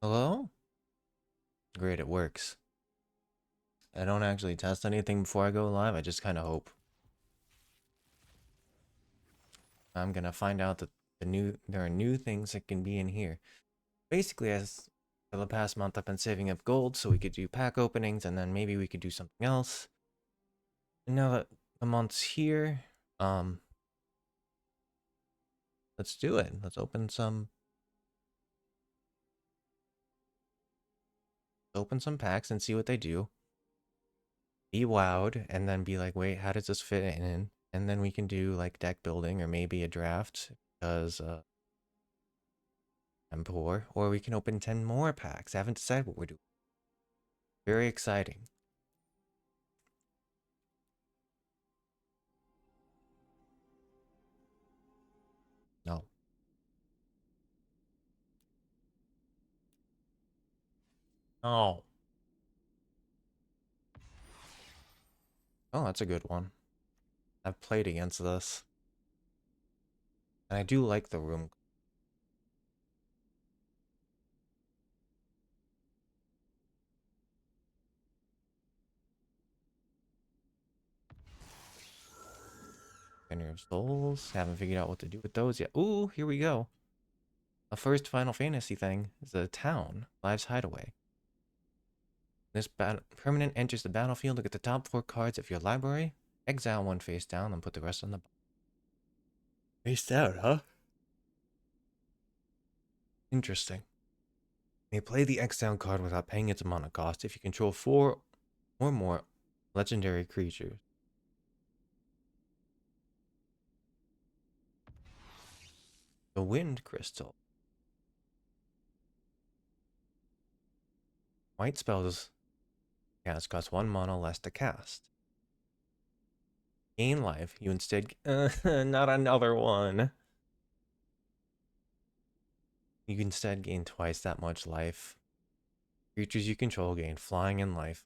Hello? Great, it works. I don't actually test anything before I go live, I just kind of hope. I'm gonna find out that there are new things that can be in here. Basically, as for the past month, I've been saving up gold so we could do pack openings, and then maybe we could do something else. And now that the month's here, um, let's do it. Let's open some packs and see what they do. Be wowed, and then be like, wait, how does this fit in? And then we can do like deck building or maybe a draft because I'm poor, or we can open 10 more packs. I haven't decided what we're doing. Very exciting. No. Oh. Oh, that's a good one. I've played against this. And I do like the room. Banner of Souls. Haven't figured out what to do with those yet. Ooh, here we go. A first Final Fantasy thing is a town. Lives Hideaway. This permanent enters the battlefield. Look at the top 4 cards of your library. Exile one face down and put the rest on the bottom. Face down, huh? Interesting. You may play the exile card without paying its mana cost if you control 4 or more legendary creatures. The Wind Crystal. White spells cost 1 mana less to cast. Gain life. You instead... not another one. You can instead gain twice that much life. Creatures you control gain flying and life.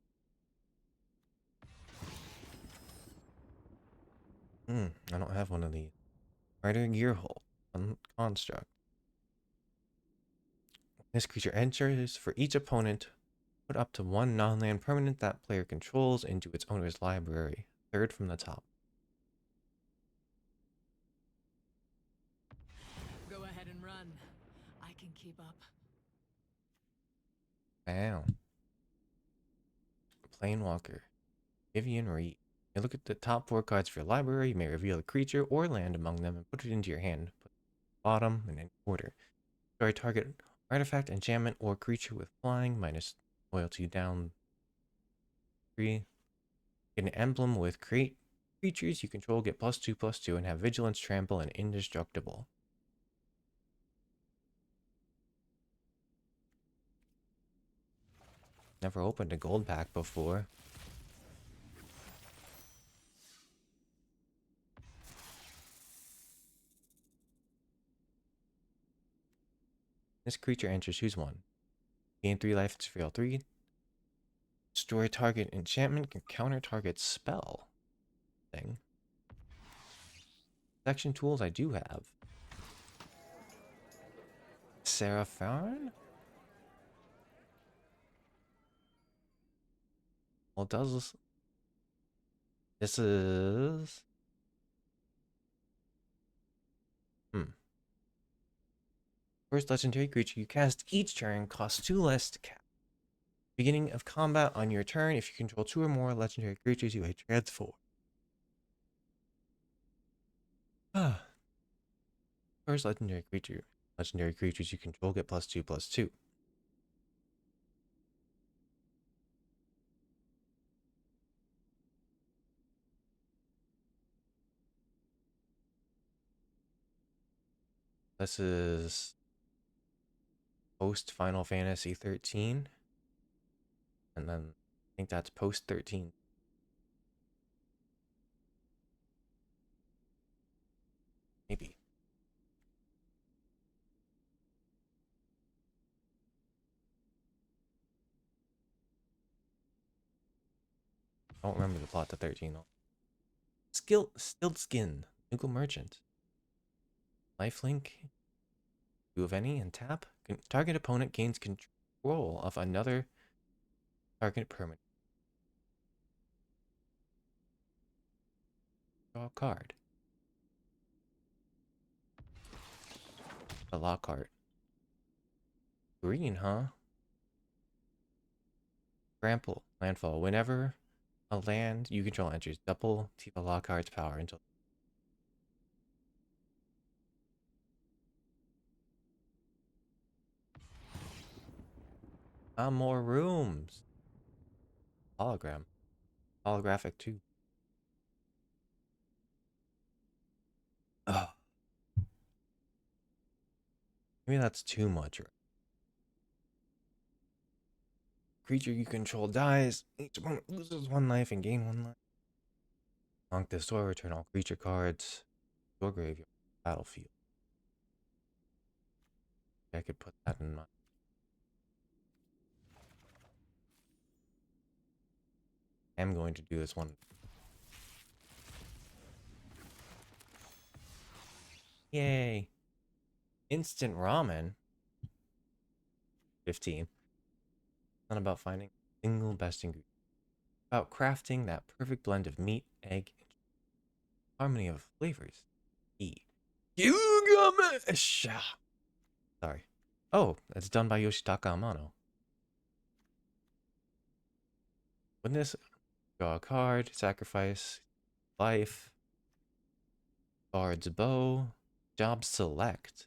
I don't have one of these. Rider Gearhole. Construct. This creature enters for each opponent. Put up to 1 non-land permanent that player controls into its owner's library. Third from the top. Go ahead and run. I can keep up. Wow. Planewalker. Vivian Reed. You look at the top 4 cards for your library. You may reveal a creature or land among them and put it into your hand. Put it bottom in any order. Destroy target artifact, enchantment, or creature with flying. Minus loyalty down 3. Get an emblem with create creatures you control. Get +2/+2 and have vigilance, trample, and indestructible. Never opened a gold pack before. This creature enters. Choose one. Gain 3 life. It's real 3. Destroy target enchantment. Can counter target spell. Thing. Section tools I do have. Seraphon? Well, does this is first legendary creature you cast each turn costs 2 less to cast. Beginning of combat on your turn, if you control 2 or more legendary creatures, you may transform. First legendary creature. Legendary creatures you control get +2/+2. This is post Final Fantasy 13. And then I think that's post 13. Maybe. I don't remember the plot to 13 though. Stilt Skin. Nugle Merchant. Lifelink. 2 of any and tap. Target opponent gains control control of another target permanent. Draw a card. A lock card. Green, huh? Trample. Landfall. Whenever a land you control enters, double the lock card's power until. More rooms. Hologram. Holographic too. Ugh. Maybe that's too much. Creature you control dies. Each opponent loses one life and gain one life. Conk this door, return all creature cards. Your graveyard. Battlefield. I could put that in my. I'm going to do this one. Yay. Instant ramen. 15. Not about finding a single best ingredient. About crafting that perfect blend of meat, egg, and harmony of flavors. E. Gilgamesh! Sorry. Oh, that's done by Yoshitaka Amano. Witness, draw a card, sacrifice, life, bard's bow, job select.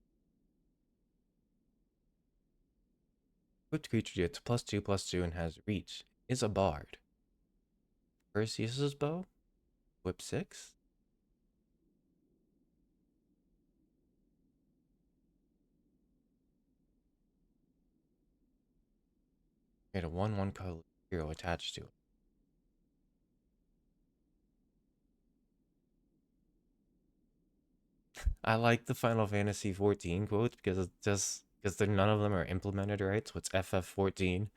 Which creature gets +2/+2 and has reach is a bard. Perseus's bow, whip 6. Get a 1/1 color hero attached to it. I like the Final Fantasy 14 quotes because it's just because none of them are implemented right. So it's FF14,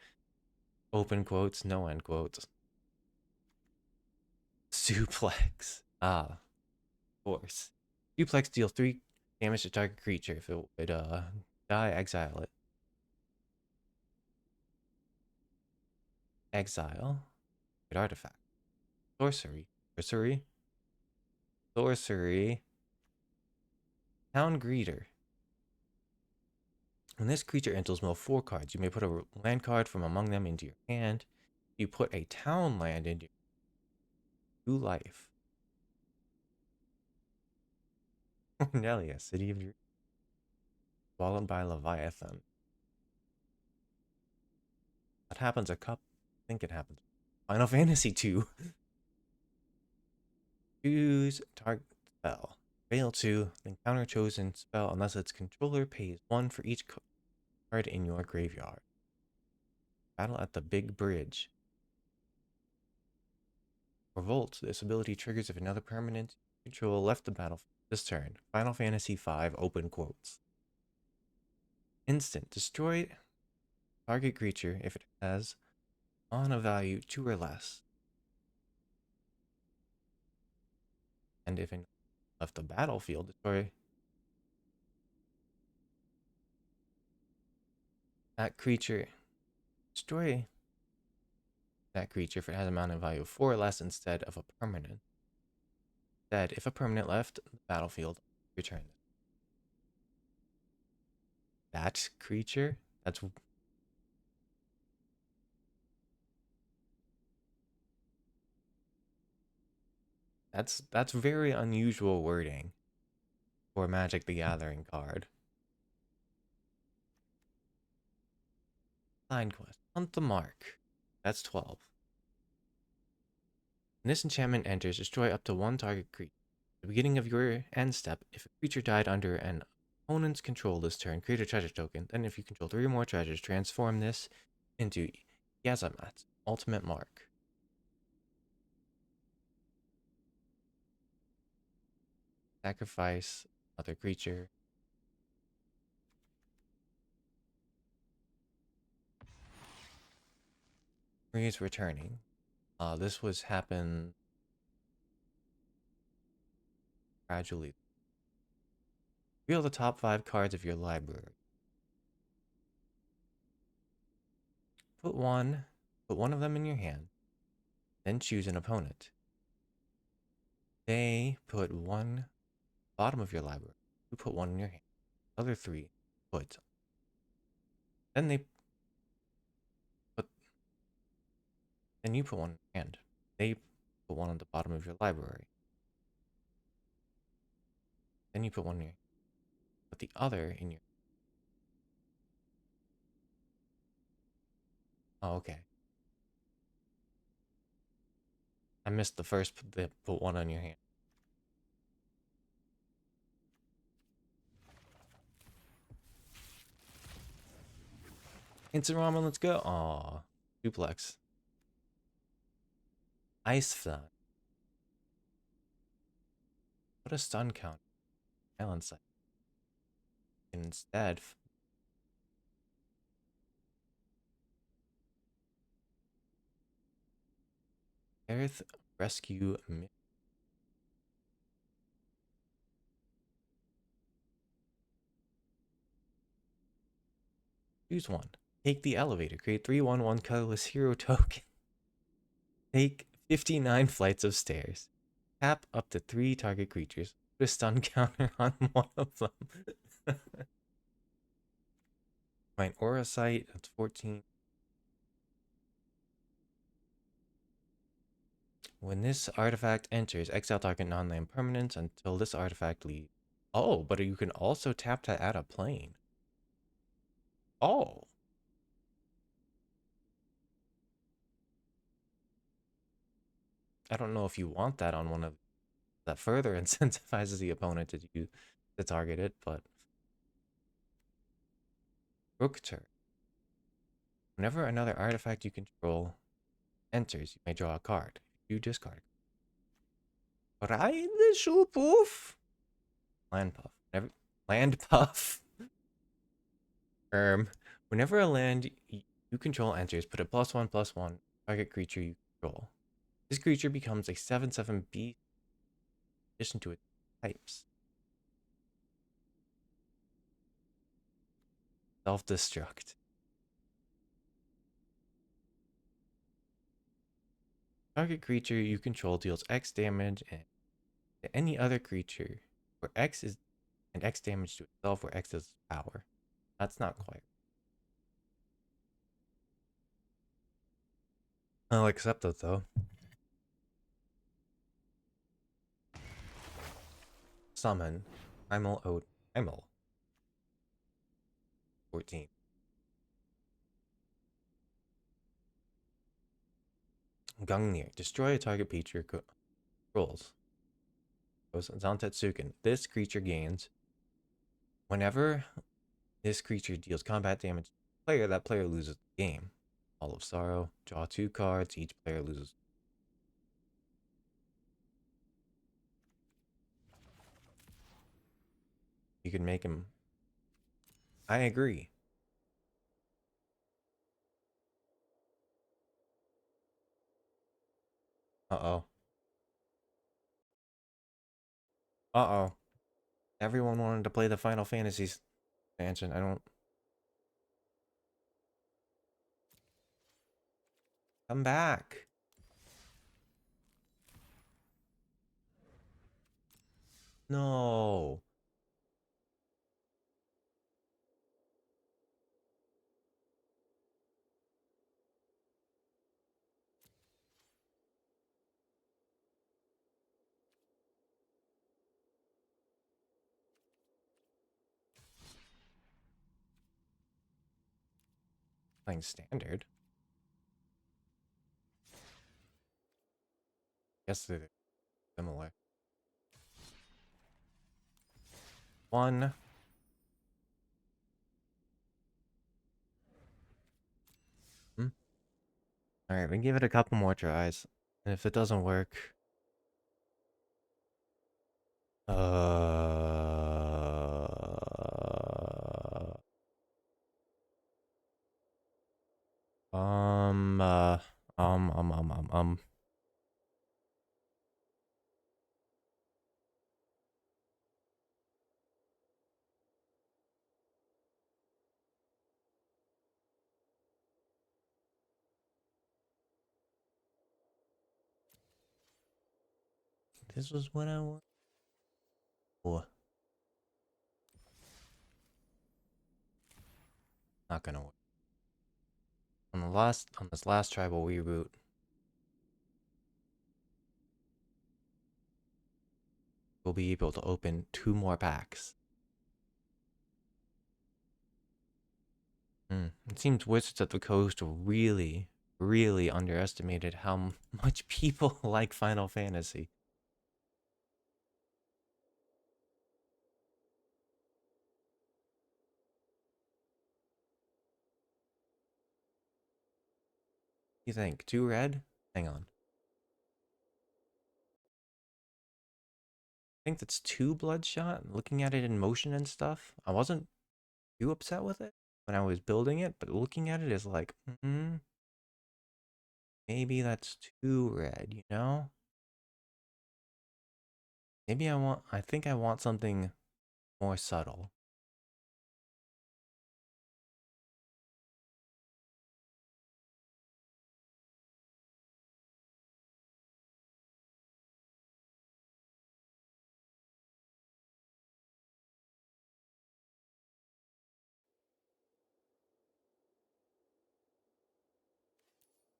open quotes, no end quotes. Suplex. Ah, of course. Suplex deal 3 damage to target creature. If it would die, exile it. Exile. Good artifact. Sorcery. Sorcery. Sorcery. Town Greeter. When this creature enters mill 4 cards, you may put a land card from among them into your hand. You put a town land into your 2 life. Cornelia, City of Dreams. Swallowed by Leviathan. That happens a couple. I think it happens. Final Fantasy 2. Choose target spell. Fail to, then counter chosen spell unless its controller pays 1 for each card in your graveyard. Battle at the Big Bridge. Revolt. This ability triggers if another permanent control left the battlefield this turn. Final Fantasy V, open quotes. Instant. Destroy target creature if it has mana value 2 or less. And if it left the battlefield, destroy that creature. Destroy that creature if it has a mana value of 4 or less instead of a permanent. Instead, if a permanent left the battlefield, return it. That creature? That's very unusual wording for a Magic the Gathering card. Side quest. Hunt the Mark. That's 12. When this enchantment enters, destroy up to 1 target creature. At the beginning of your end step, if a creature died under an opponent's control this turn, create a treasure token. Then if you control 3 or more treasures, transform this into Yazamat, Ultimate Mark. Sacrifice other creature. He's returning. This was happen gradually. Reveal the top 5 cards of your library. put one of them in your hand, then choose an opponent. They put one bottom of your library. You put one in your hand. Other three put. Then they put. Then you put one in your hand. They put one on the bottom of your library. Then you put one in your. Put the other in your. Oh, okay. I missed the first. They put one on your hand. Instant ramen, let's go. Aw, duplex. Ice fan. Put a stun count. Island side. And instead, Earth rescue. Choose one. Take the elevator. Create 3/1/1 colorless hero token. Take 59 flights of stairs. Tap up to 3 target creatures. Put a stun counter on one of them. Find Aura Sight. That's 14. When this artifact enters, exile target non-land permanents until this artifact leaves. Oh, but you can also tap to add a plane. Oh. I don't know if you want that on one of that further incentivizes the opponent to target it, but Rook turn. Whenever another artifact you control enters, you may draw a card. You discard. Ride the Shoopoof. Land Puff. Land Puff. Whenever a land you control enters, put a +1/+1 target creature you control. This creature becomes a 7/7 beast in addition to its types. Self-destruct. Target creature you control deals X damage and to any other creature where X is and X damage to itself where X is power. That's not quite. I'll accept it though. Summon Primal 14. Gungnir. Destroy a target creature controls. Zantetsuken. This creature gains whenever this creature deals combat damage to a player, that player loses the game. All of Sorrow. Draw 2 cards. Each player loses. You can make him. I agree. Uh-oh. Uh-oh. Everyone wanted to play the Final Fantasy expansion. I don't. Come back. No. Playing standard. Guess they're similar. One. Hmm? Alright, we can give it a couple more tries. And if it doesn't work. Um, uh, um, um, um, um, um. This was what I want. Oh, not gonna work. On this last tribal reboot, we'll be able to open 2 more packs. It seems Wizards of the Coast really, really underestimated how much people like Final Fantasy. You think 2 red? Hang on. I think that's 2 Bloodshot. Looking at it in motion and stuff, I wasn't too upset with it when I was building it, but looking at it is like, maybe that's 2 red, you know? Maybe I think I want something more subtle.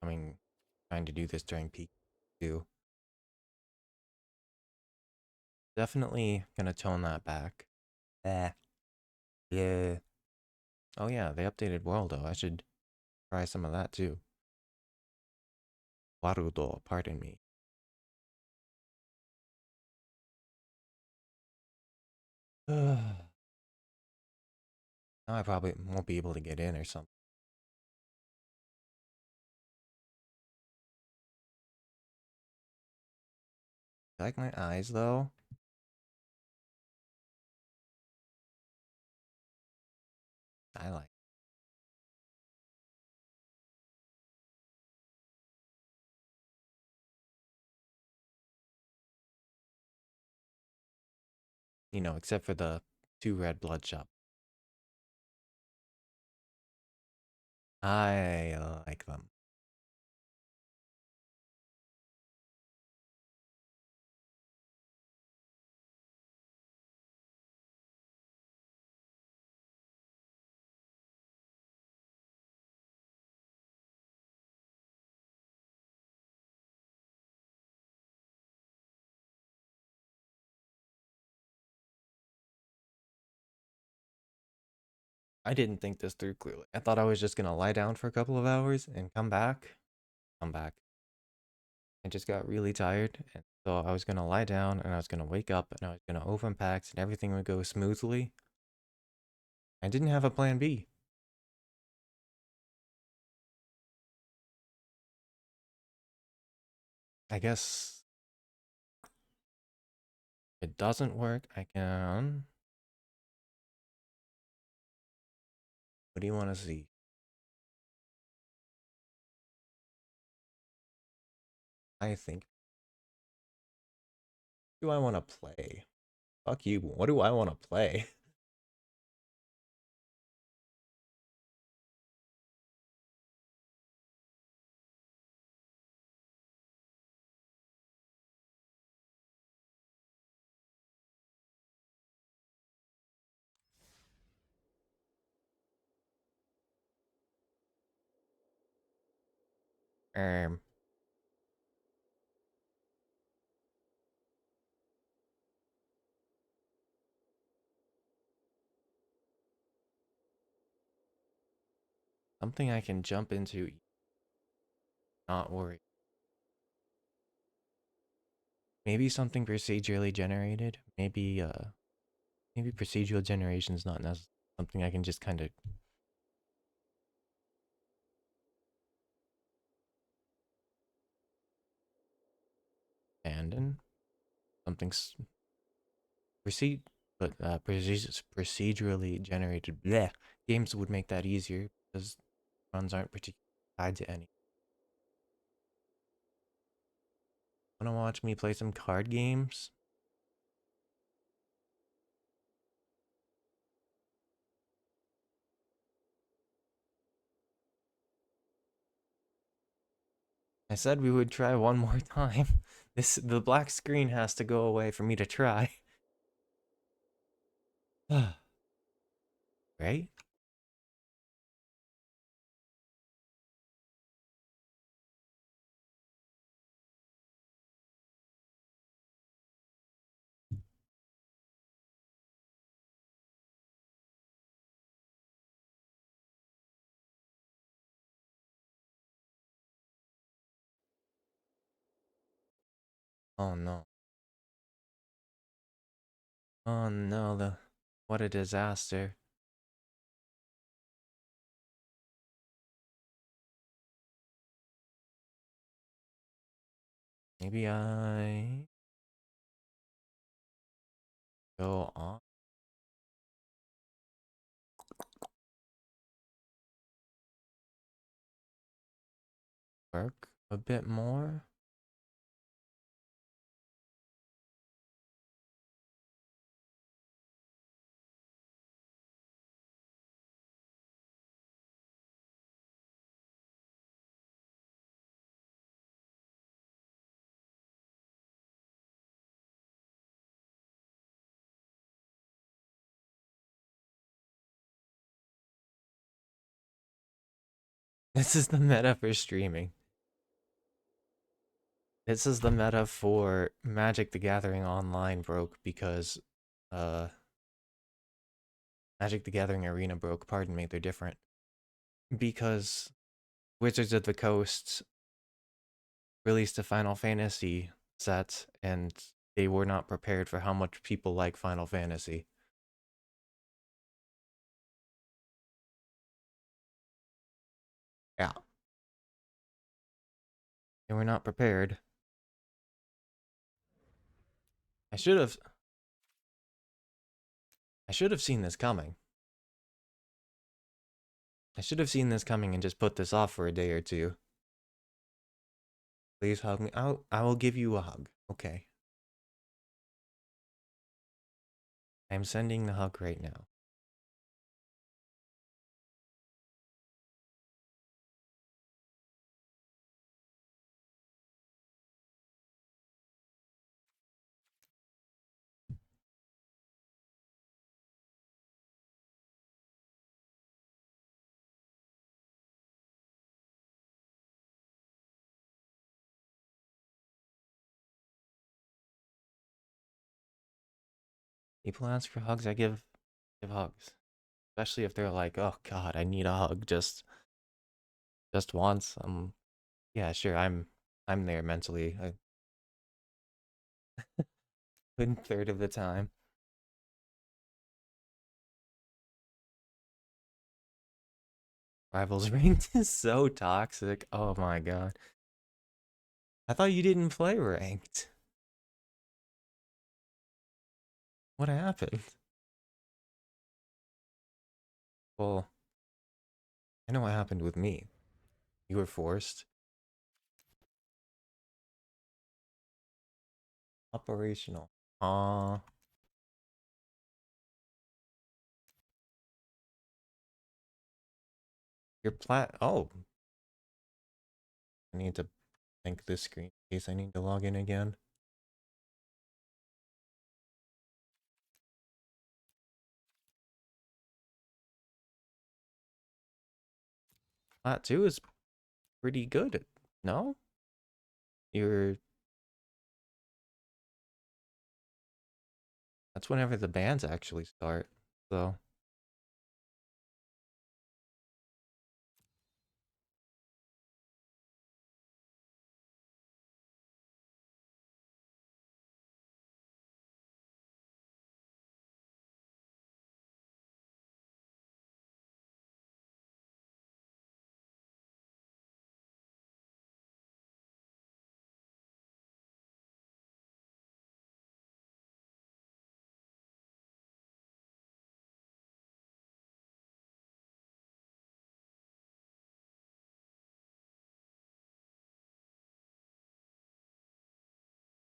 I mean, trying to do this during peak too. Definitely gonna tone that back. Eh. Yeah. Oh yeah, they updated Worldo. I should try some of that too. Warudo, pardon me. Now I probably won't be able to get in or something. You like my eyes though? I like. You know, except for the 2 red bloodshot. I like them. I didn't think this through clearly. I thought I was just gonna lie down for a couple of hours and come back. Come back. I just got really tired, and so I was gonna lie down and I was gonna wake up and I was gonna open packs and everything would go smoothly. I didn't have a plan B. I guess if it doesn't work. I can. What do you want to see? I think. What do I want to play? Fuck you. What do I want to play? Um, Something I can jump into, not worry. Maybe something procedurally generated. Maybe procedural generation is not necessarily something I can just kind of abandon. Something's proceed, but procedurally generated bleh, games would make that easier because runs aren't particularly tied to any. Wanna watch me play some card games? I said we would try one more time. The black screen has to go away for me to try. Right? Oh no. Oh no, the what a disaster. Maybe I go on work a bit more. This is the meta for streaming. This is the meta for Magic the Gathering Online broke because uh Magic the Gathering Arena broke, pardon me, they're different. Because Wizards of the Coast released a Final Fantasy set and they were not prepared for how much people like Final Fantasy. Yeah. They were not prepared. I should have I should have seen this coming. I should have seen this coming and just put this off for a day or two. Please hug me. I will give you a hug. Okay. I'm sending the hug right now. People ask for hugs, I give hugs. Especially if they're like, "Oh god, I need a hug just once." Yeah, sure. I'm there mentally a good third of the time. Rivals ranked is so toxic. Oh my god. I thought you didn't play ranked. What happened? Well, I know what happened with me. You were forced. Operational. Aw. Your plat. Oh, I need to think this screen in case I need to log in again. Plat 2 is pretty good. No? You're. That's whenever the bands actually start. So.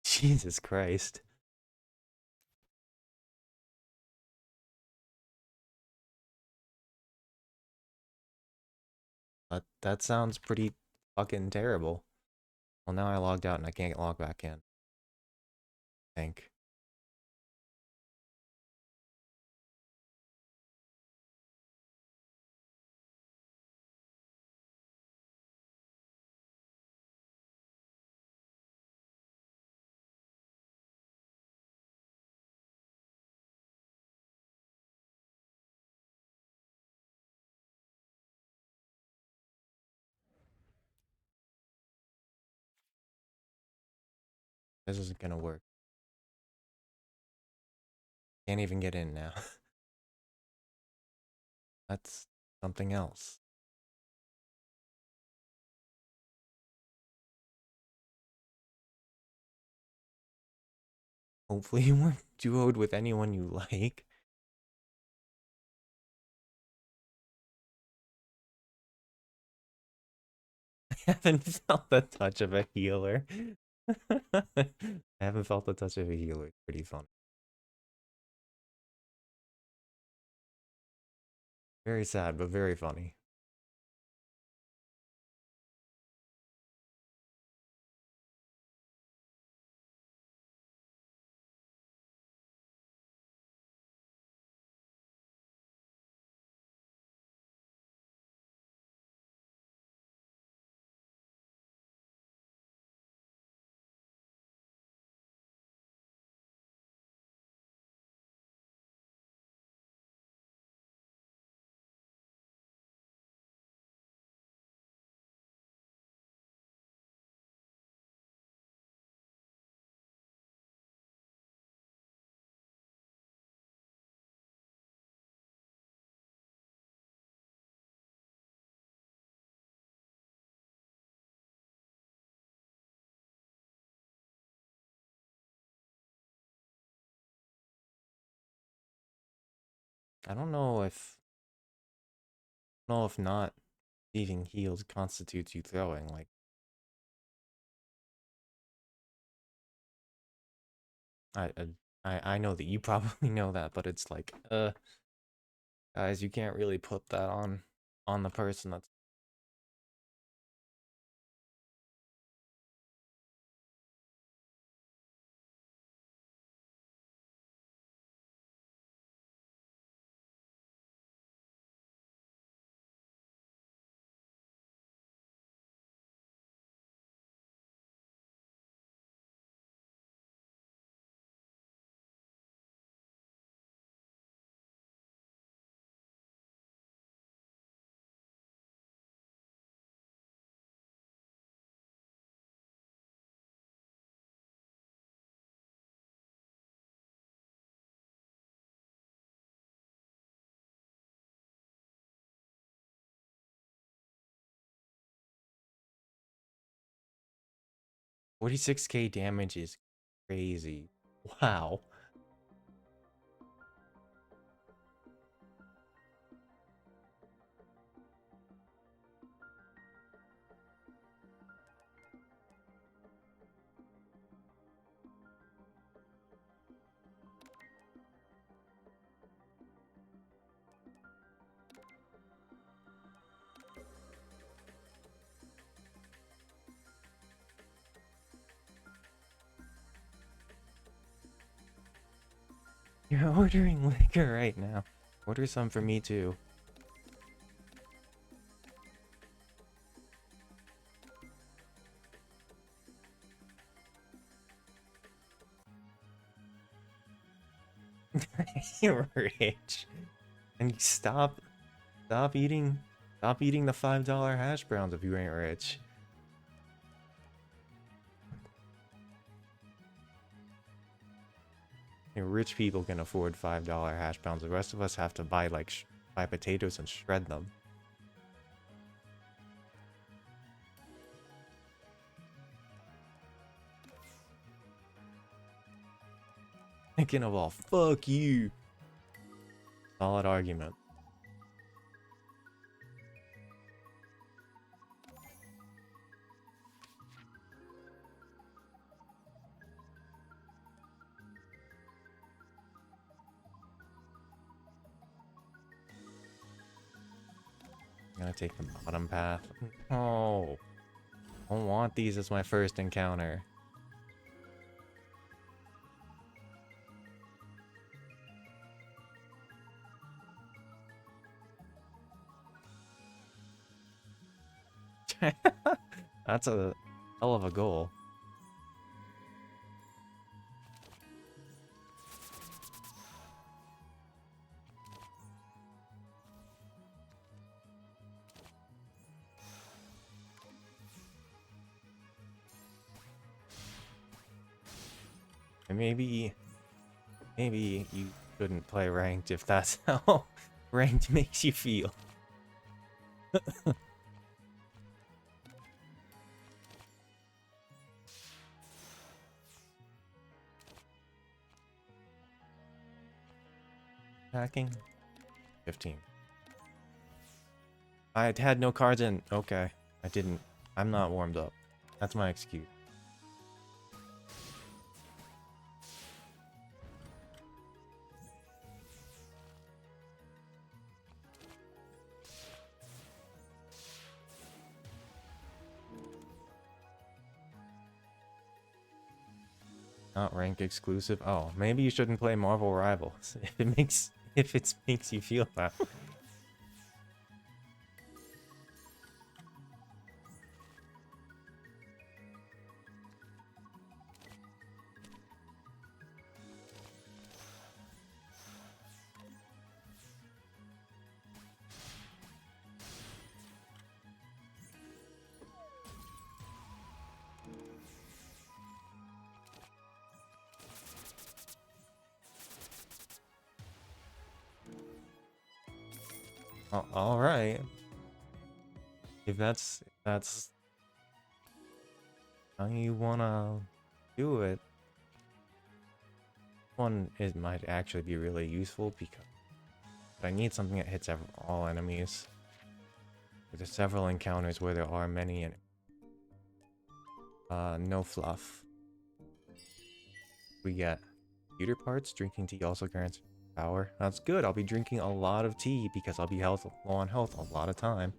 Jesus Christ. That sounds pretty fucking terrible. Well, now I logged out and I can't log back in. I think. This isn't gonna work. Can't even get in now. That's something else. Hopefully you weren't duoed with anyone you like. I haven't felt the touch of a healer. I haven't felt the touch of a healer. It's pretty fun. Very sad, but very funny. I don't know if not receiving heals constitutes you throwing. Like I I know that you probably know that, but it's like, guys, you can't really put that on the person that's $46k damage is crazy. Wow. You're ordering liquor right now. Order some for me too. You're rich. And stop eating the $5 hash browns if you ain't rich. You know, rich people can afford $5 hash browns. The rest of us have to buy buy potatoes and shred them. Thinking of all, fuck you. Solid argument. I'm gonna take the bottom path. Oh. don't want these as my first encounter. That's a hell of a goal. And maybe you shouldn't play ranked if that's how ranked makes you feel. Hacking? 15. I had no cards in. Okay. I didn't. I'm not warmed up. That's my excuse. Not rank exclusive. Oh, maybe you shouldn't play Marvel Rivals if it makes you feel that. Oh, all right. If that's how you wanna do it, it might actually be really useful because I need something that hits all enemies. There's several encounters where there are many and no fluff. We get computer parts. Drinking tea also grants power. That's good. I'll be drinking a lot of tea because I'll be low on health a lot of time.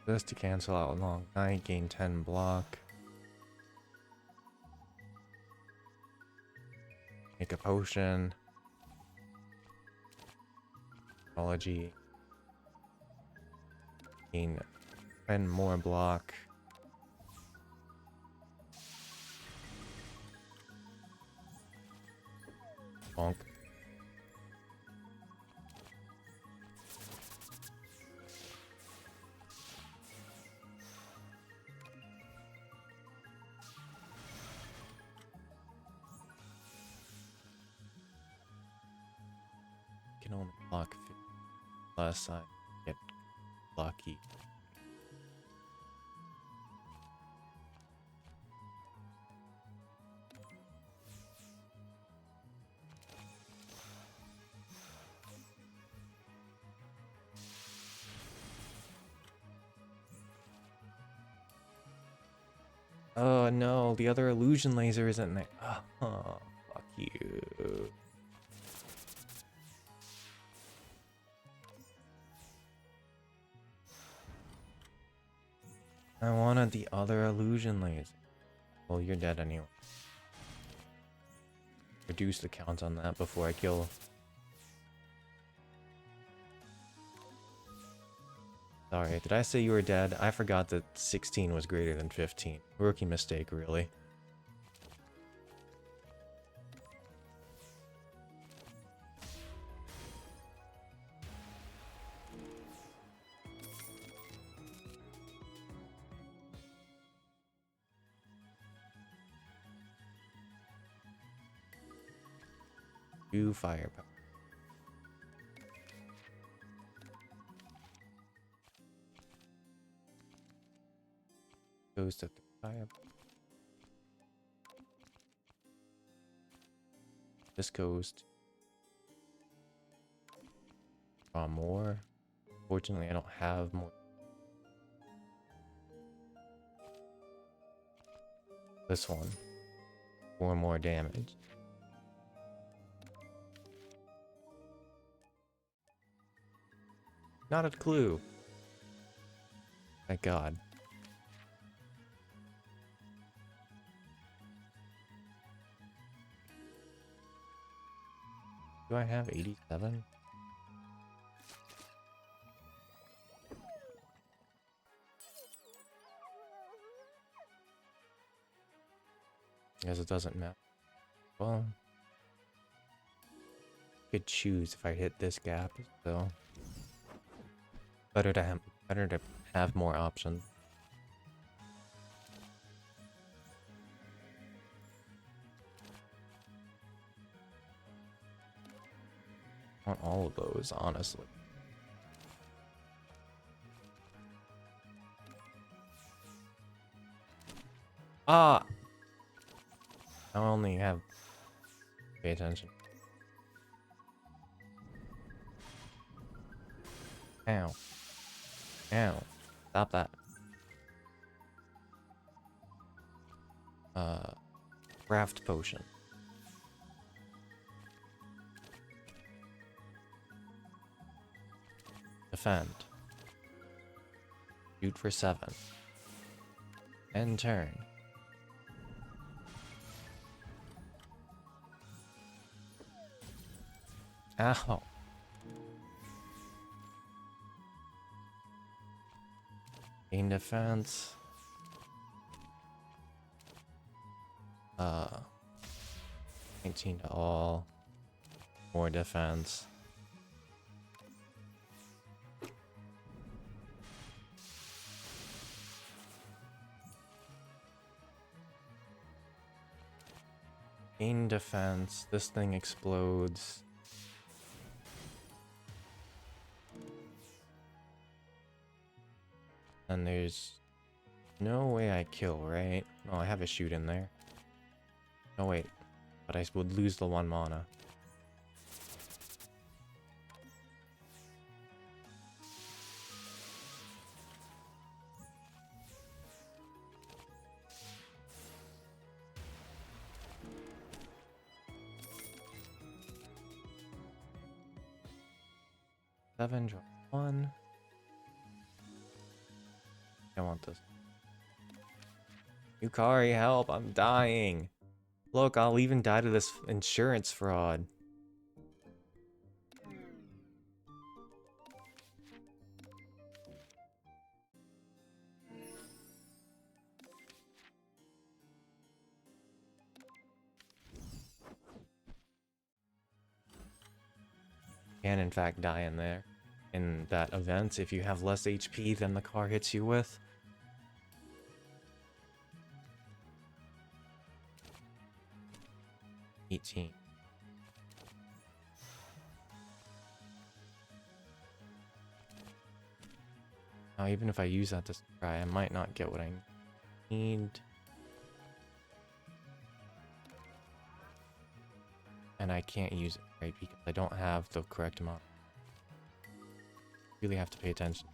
Just to cancel out long night, gain 10 block. Make a potion. Apology. Gain 10 more block. Bonk. Can only block 50 unless I get lucky. Oh no, the other illusion laser isn't there. Oh, fuck you. I wanted the other illusion laser. Well, you're dead anyway. Reduce the count on that before I kill. Sorry, did I say you were dead? I forgot that 16 was greater than 15. Rookie mistake, really. Do firepower. Goes to fire. This goes to draw more. Fortunately, I don't have more. This one. 4 more damage. Not a clue. Thank God. Do I have 87? Guess it doesn't matter. Well, I could choose if I hit this gap, so better to have more options. I want all of those, honestly. Ah! I only have... Pay attention. Ow. Ow. Stop that. Craft potion. Defend. Shoot for 7. End turn. Ow. Gain defense. 19 to all. More defense. Gain defense. This thing explodes. And there's no way I kill, right? Oh, I have a shoot in there. Oh wait, but I would lose the 1 mana. Seven, draw 1. I want this. Yukari, help! I'm dying! Look, I'll even die to this insurance fraud. Can in fact die in there. In that event, if you have less HP than the car hits you with. $18. Now, even if I use that to try, I might not get what I need. And I can't use it, right? Because I don't have the correct amount. Really have to pay attention.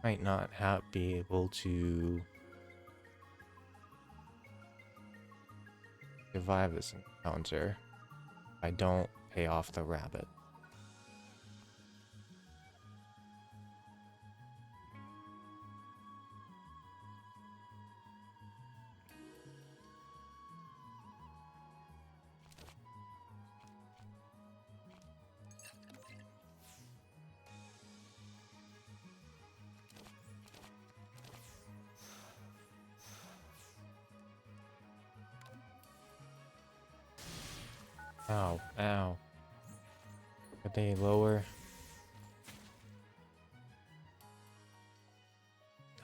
Might not be able to survive this encounter if I don't pay off the rabbit. Ow, ow. Could they lower?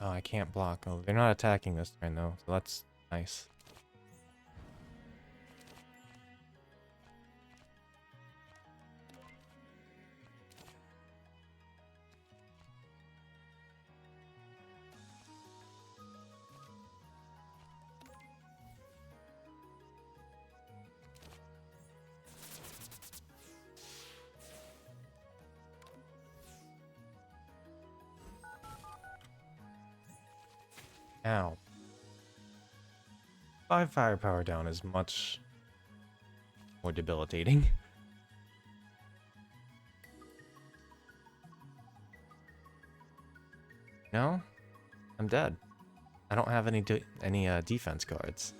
Oh, I can't block. Oh, they're not attacking this turn though, so that's nice. Ow. 5 firepower down is much more debilitating. No? I'm dead. I don't have any defense cards.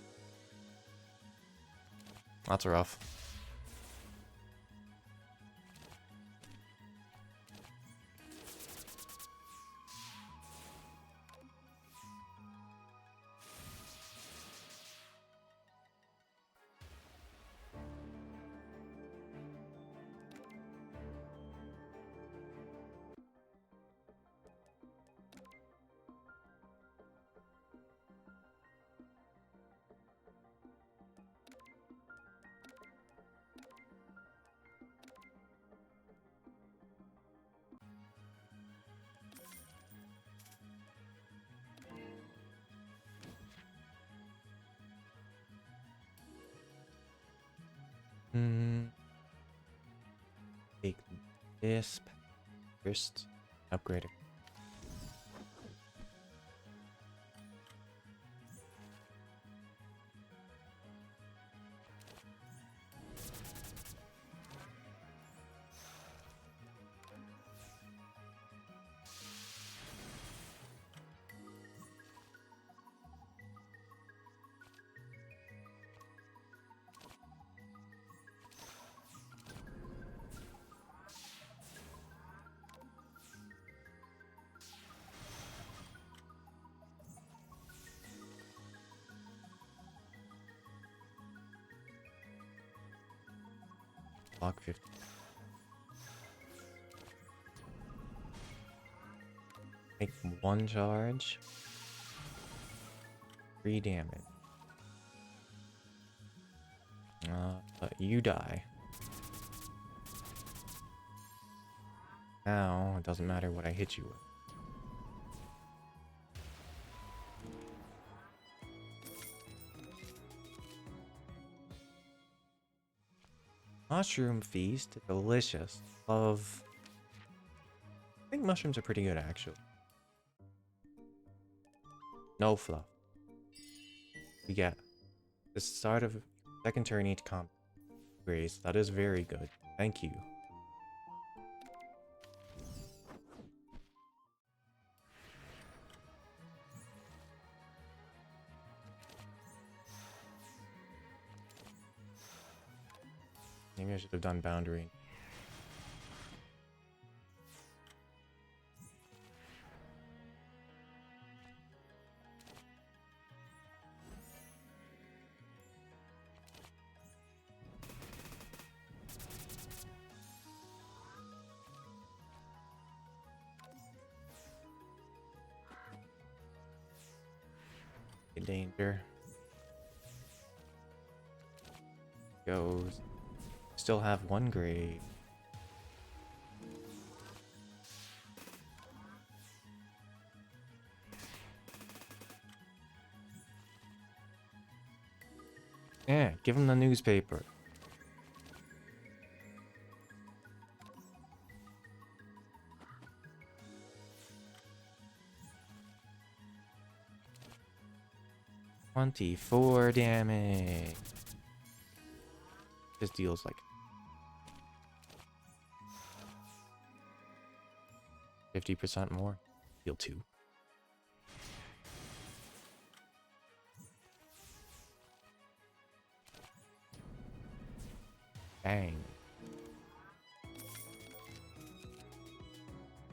That's rough. Take this first. Upgrade it. Block 50. Take 1 charge. 3 damage. But you die. Now, it doesn't matter what I hit you with. Mushroom feast, delicious. Love. I think mushrooms are pretty good actually. No fluff. We get the start of second turn each combat. Grace, that is very good. Thank you. Maybe I should have done boundary. Danger. Goes. Still have 1 grade. Yeah, give him the newspaper. $24 damage. This deals like 50% more. Deal 2. Bang.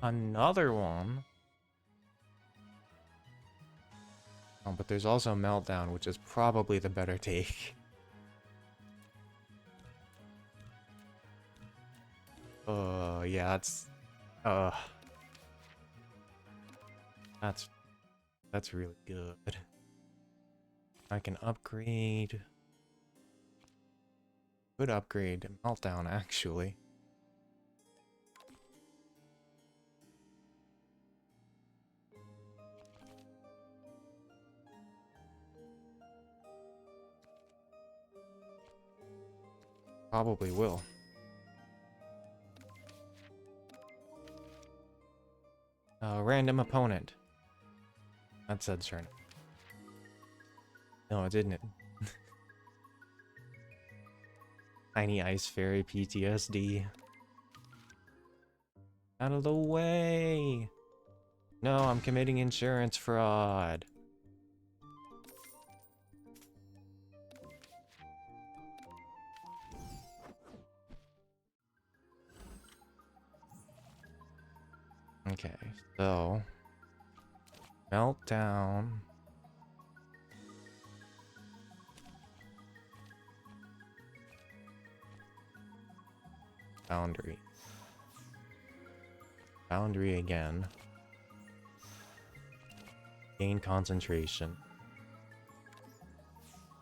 Another one. Oh, but there's also Meltdown, which is probably the better take. Yeah, uh, that's really good. I can upgrade. Could upgrade Meltdown, actually. Probably will. Random opponent. That said turn. No, it didn't. Tiny Ice Fairy PTSD. Out of the way! No, I'm committing insurance fraud. Okay, so meltdown. Boundary. Boundary again. Gain concentration.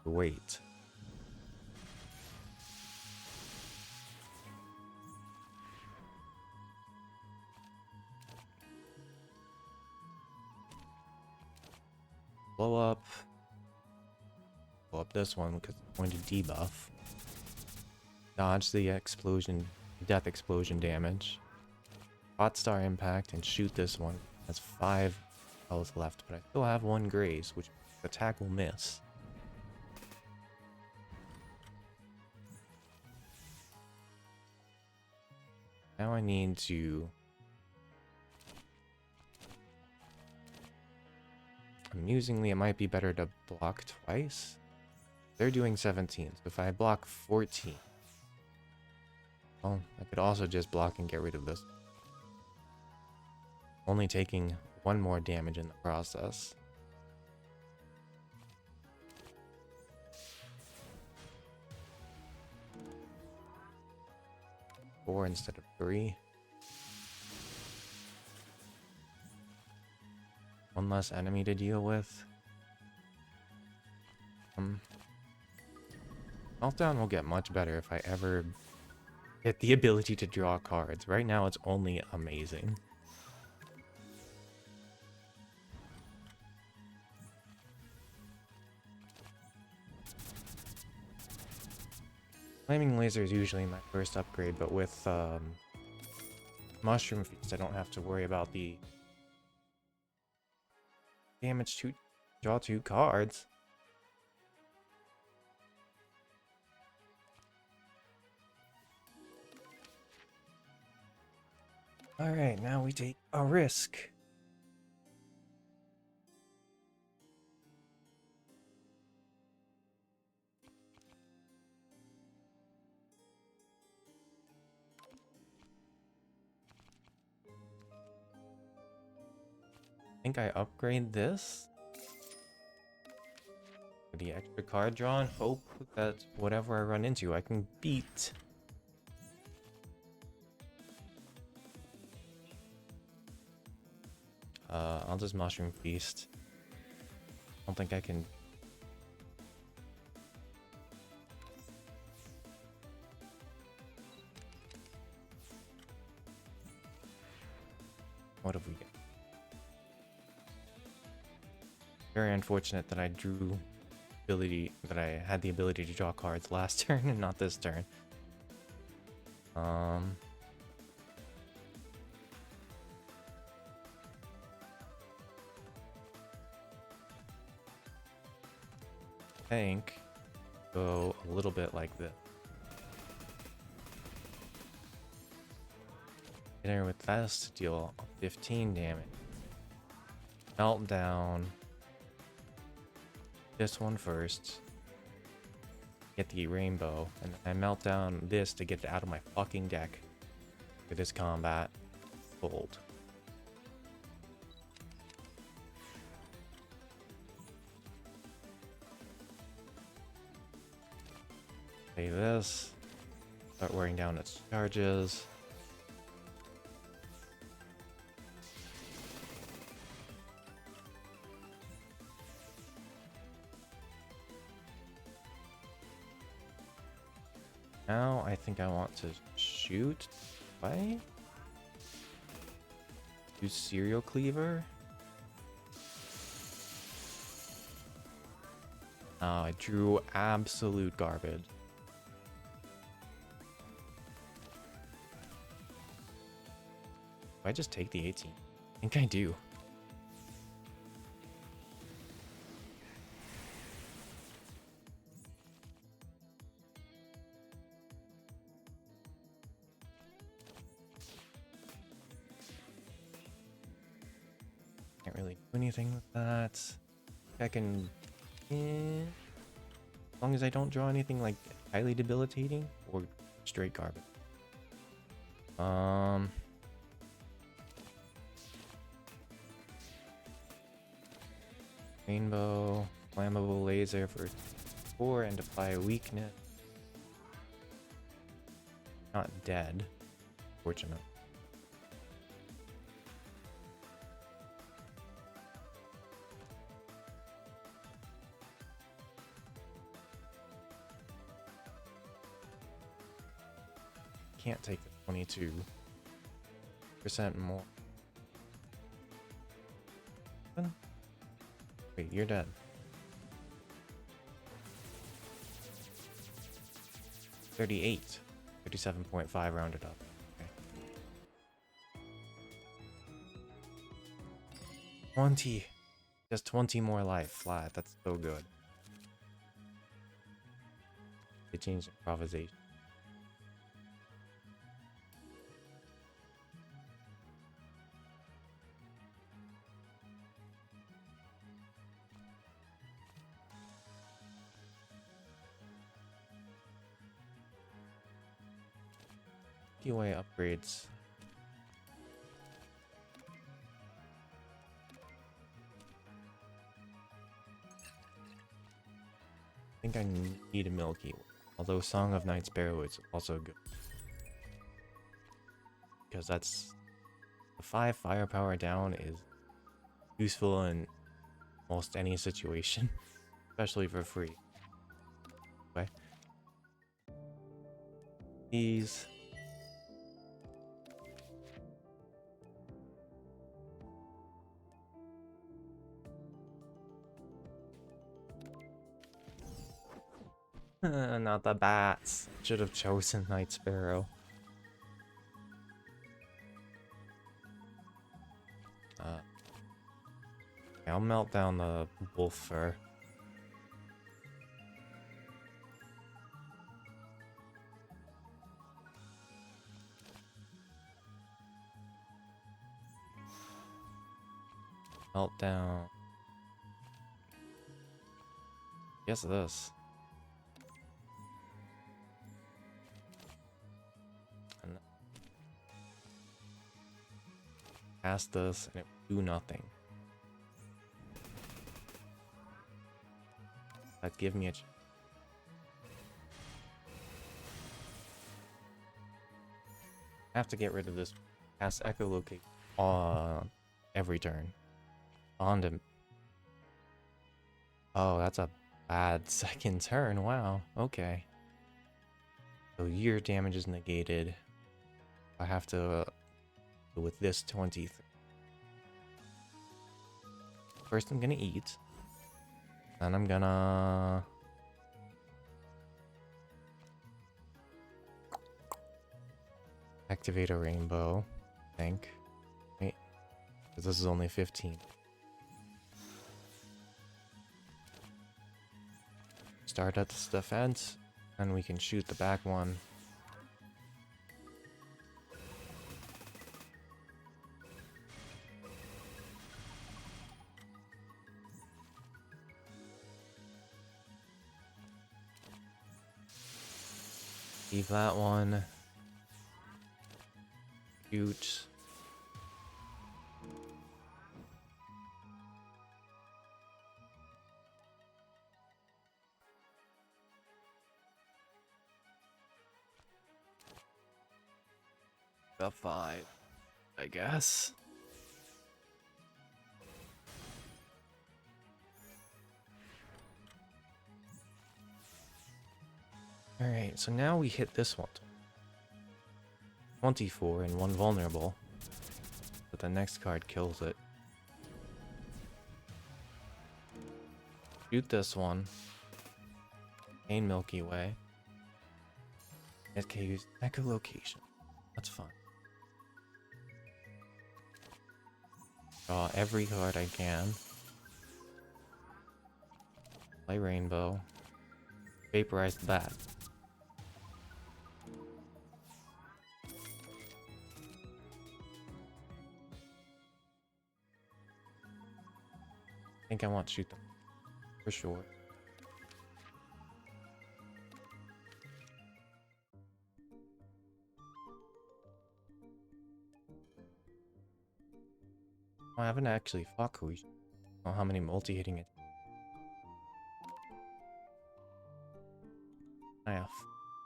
Wait. Blow up. Blow up this one because it's going to debuff. Dodge the explosion, death explosion damage. Hot star impact and shoot this one. Has 5 health left, but I still have 1 graze, which attack will miss. Now I need to... Amusingly, it might be better to block twice. They're doing 17, so if I block 14... Well, I could also just block and get rid of this. Only taking 1 more damage in the process. Four instead of 3. 1 less enemy to deal with. Meltdown will get much better if I ever get the ability to draw cards. Right now it's only amazing. Flaming Laser is usually my first upgrade, but with Mushroom Feast I don't have to worry about the damage to draw 2 cards. Alright, now we take a risk. I think I upgrade this. For the extra card draw and hope that whatever I run into I can beat. I'll just Mushroom Feast. I don't think I can... What have we got? Very unfortunate that I had the ability to draw cards last turn and not this turn. I think go a little bit like this. Hit her with this to deal 15 damage. Meltdown. This one first. Get the rainbow. And then I melt down this to get it out of my fucking deck for this combat. Fold. Play this. Start wearing down its charges. Now I think I want to shoot. Why? Use Serial Cleaver. Oh, I drew absolute garbage. Do I just take the 18? I think I do. really do anything with that. I can... as long as I don't draw anything like highly debilitating or straight garbage. Rainbow, flammable laser for 4 and apply a weakness. Not dead, fortunate. Can't take the 22% more. Wait, you're dead. 38. 37.5 rounded up. Okay. 20. Just 20 more life flat. That's so good. They changed improvisation. Way upgrades. I think I need a Milky Way. Although Song of Night Sparrow is also good. Because that's the 5 firepower down is useful in almost any situation. Especially for free. Okay. These. Not the bats. Should have chosen Night Sparrow. I'll melt down the wolf fur. Melt down. Guess this. And cast this, and it will do nothing. That give me a chance. I have to get rid of this. Cast echolocate every turn. On to. Oh, that's a bad second turn. Wow. Okay. So your damage is negated. I have to go with this 20. First, I'm gonna eat. Then I'm gonna activate a rainbow. I think. Wait, because this is only 15. Start at the defense, and we can shoot the back one. Leave that one. Shoot. About 5, I guess. Alright, so now we hit this one. 24 and 1 vulnerable. But the next card kills it. Shoot this one. Gain Milky Way. SK use echolocation. That's fun. Draw every card I can. Play Rainbow. Vaporize the bat. think I want to shoot them for sure. Oh, I haven't actually fought Touhou. Oh, how many multi-hitting it? I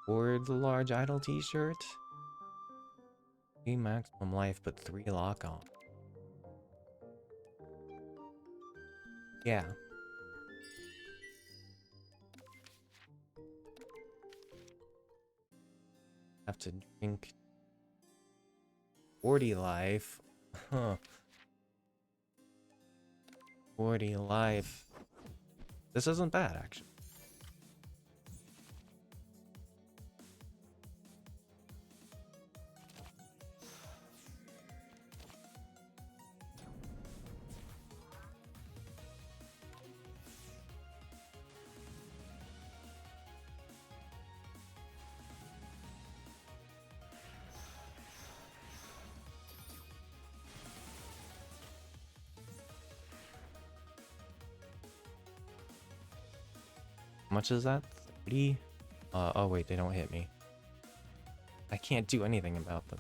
afford the large idol t-shirt. 3 maximum life, but 3 lock on. Yeah. Have to drink 40 life. Huh. 40 life. This isn't bad, actually. How much is that? 30? Oh wait, they don't hit me. I can't do anything about them.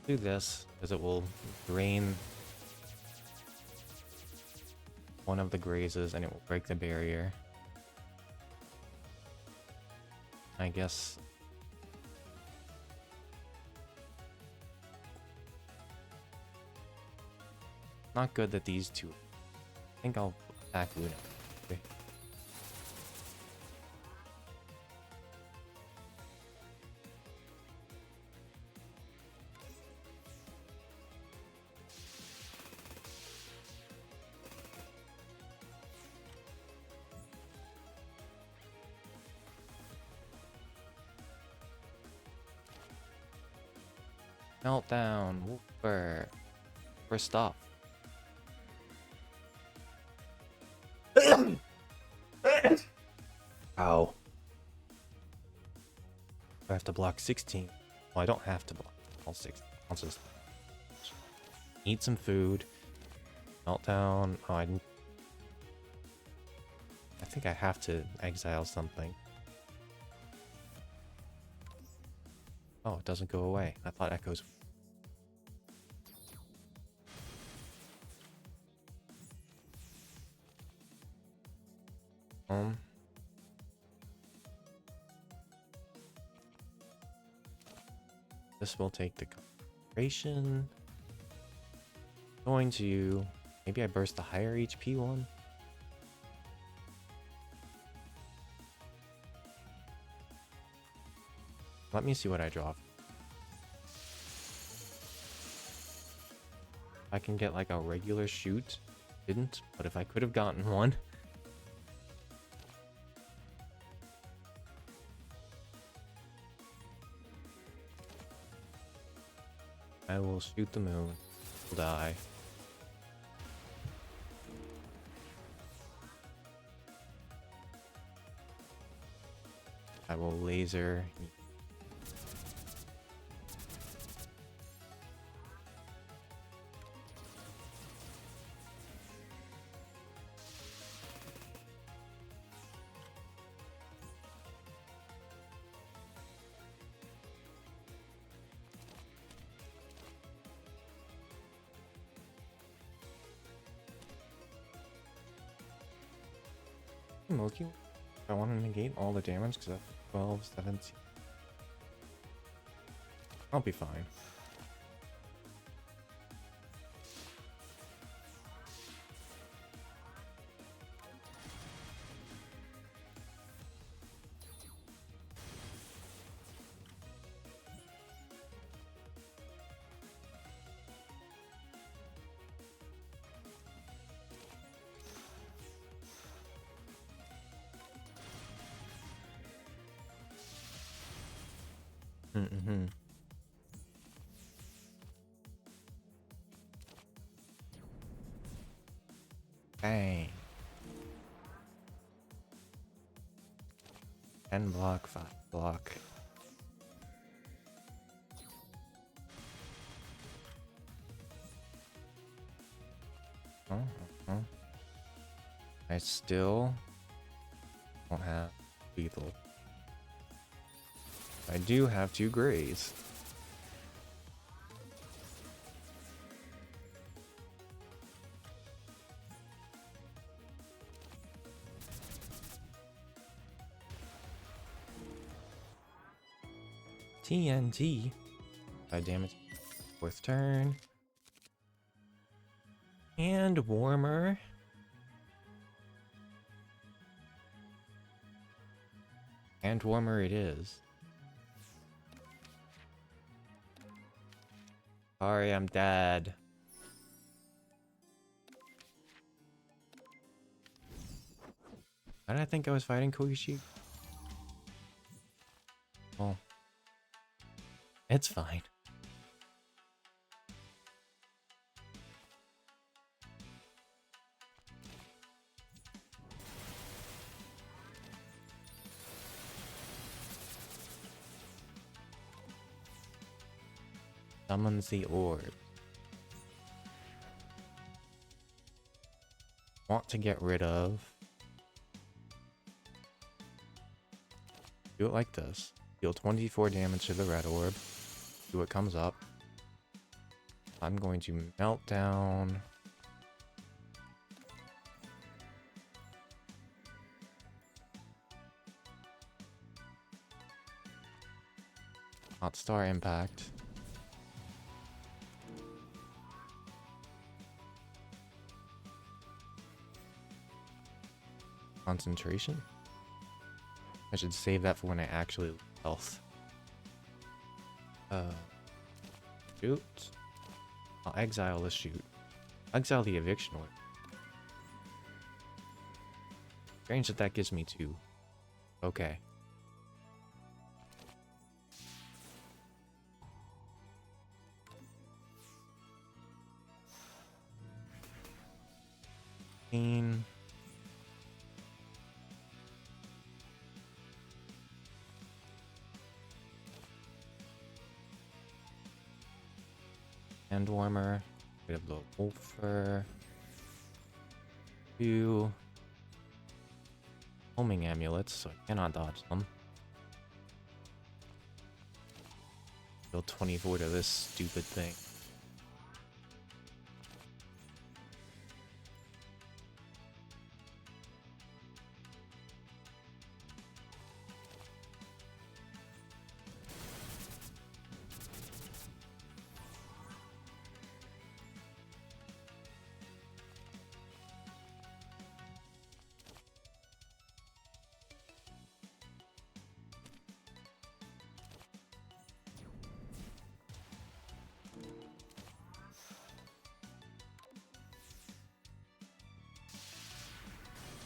Do this, because it will drain one of the grazes and it will break the barrier. I guess. Not good that these two. I think I'll attack Luna. Okay. Meltdown. Whooper. First off. Ow. I have to block 16. Well, I don't have to block all 16. I'll just eat some food. Meltdown. Oh, I think I have to exile something. Oh, it doesn't go away. I thought echoes. This will take the concentration. Going to maybe I burst the higher HP one. Let me see what I draw. I can get like a regular shoot. Didn't, but if I could have gotten one. I will shoot the moon. Will die. I will laser. Milky. I want to negate all the damage because I have 12, 17. I'll be fine. Mm-hmm. Bang. 10 block, 5 block. Oh. I still don't have lethal. I do have 2 grays. TNT. 5 damage. 4th turn. And warmer. And warmer it is. Sorry, I'm dead. Why did I think I was fighting Koichi? Well, it's fine. Summons the orb. Want to get rid of. Do it like this. Deal 24 damage to the red orb. See what comes up. I'm going to melt down. Hot Star Impact. Concentration? I should save that for when I actually lose health. Shoot. I'll exile the shoot. Exile the eviction order. Strange that gives me 2. Okay. And warmer. We have the Wolfer. 2 homing amulets, so I cannot dodge them. Deal 24 to this stupid thing.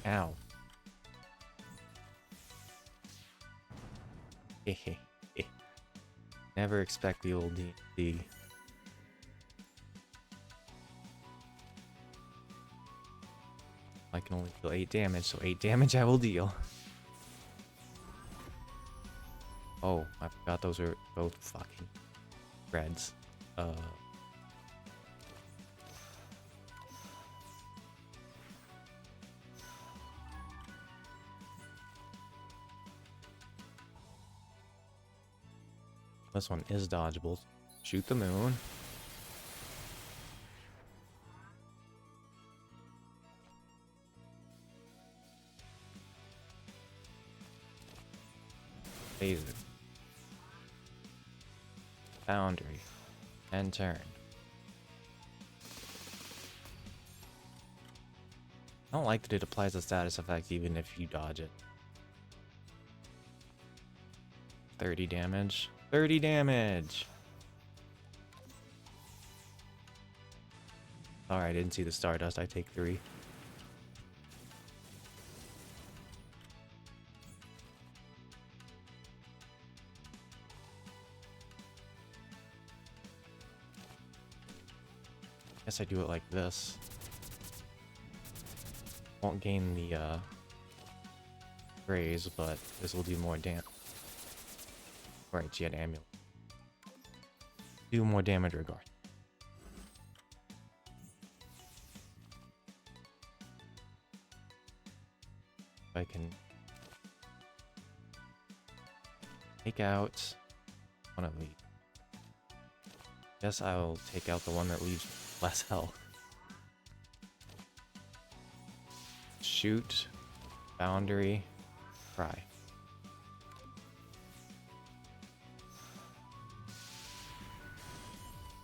Ow. Never expect the old D&D. I can only deal 8 damage, so 8 damage I will deal. Oh, I forgot those are both fucking reds. This one is dodgeable. Shoot the moon. Laser. Boundary. And turn. I don't like that it applies a status effect even if you dodge it. 30 damage. 30 damage! Sorry, I didn't see the Stardust. I take 3. Guess I do it like this. Won't gain the raise, but this will do more damage. Right, she had amulet. Do more damage regard. I can take out one of these. Guess I'll take out the one that leaves less health. Shoot, boundary, cry.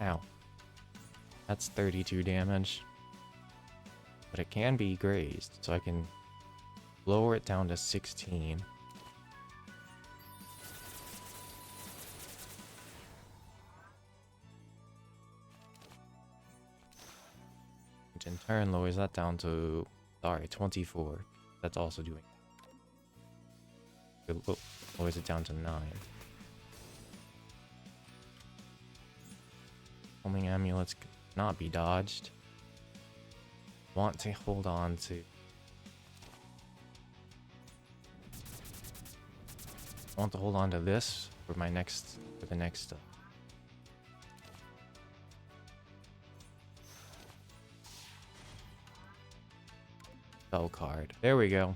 Ow. That's 32 damage. But it can be grazed, so I can lower it down to 16. Which in turn lowers that down to, sorry, 24. That's also doing. It lowers it down to 9. Homing amulets cannot be dodged. Want to hold on to. Want to hold on to this for my next, for the next. Spell card. There we go.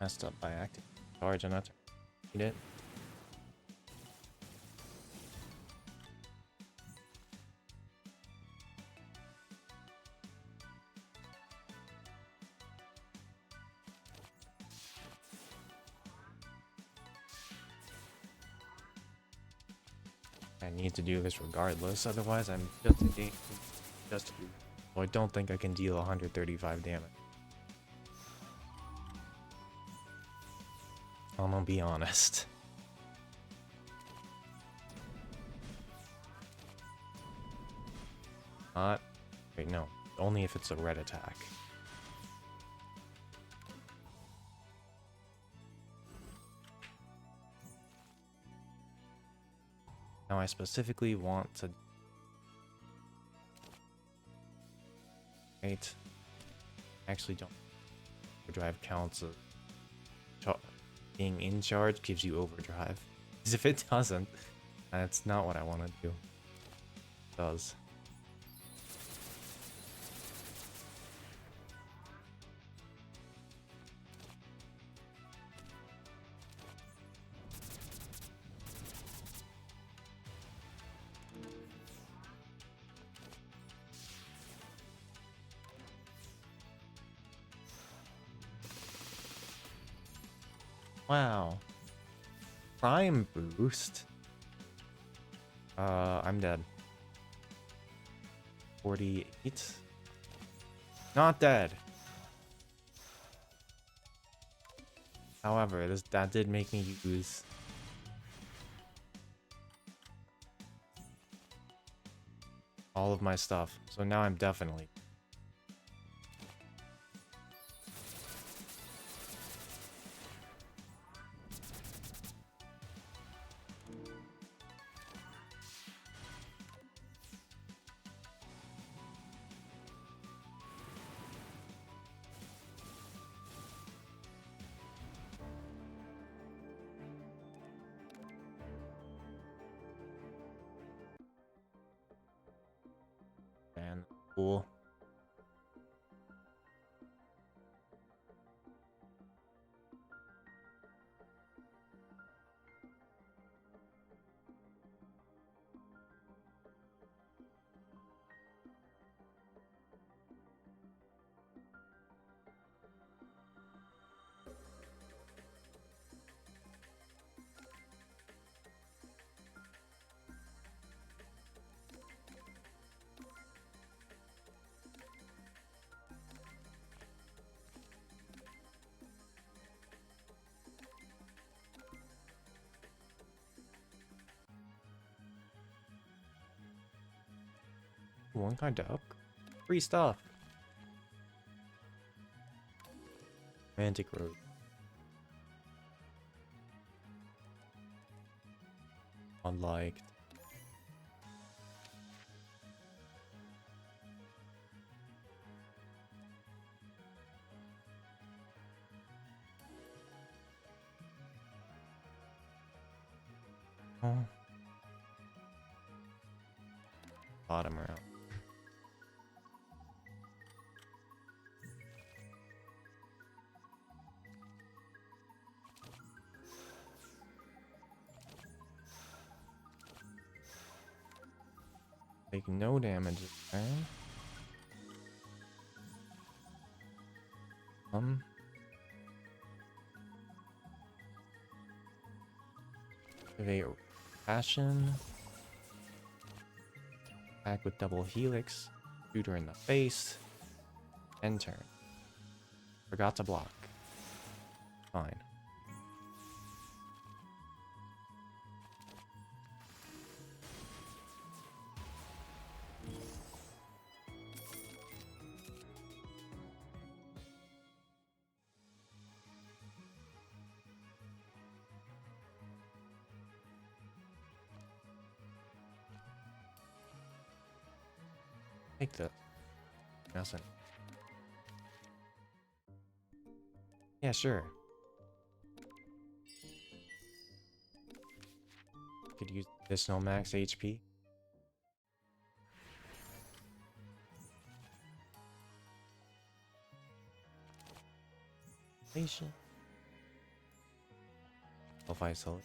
Messed up by acting charge and not need it. I need to do this regardless, otherwise I'm just a game. Well, I don't think I can deal 135 damage. I'm gonna be honest. Not. Wait, no. Only if it's a red attack. Now I specifically want to. Wait. Actually, don't. Overdrive counts as. Being in charge gives you overdrive. Because if it doesn't, that's not what I want to do. It does. Wow. Prime boost. I'm dead. 48. Not dead. However, that did make me use all of my stuff. So now I'm definitely. Man, cool. One kind of up. Free stuff. Romantic Road. Unliked. Oh. Bottom round. Take no damage this turn. Activate Passion. Attack with double helix. Shoot her in the face. End turn. Forgot to block. Fine. Take the Nelson. Yeah, sure. Could use additional max HP. Patient. Self-isolate.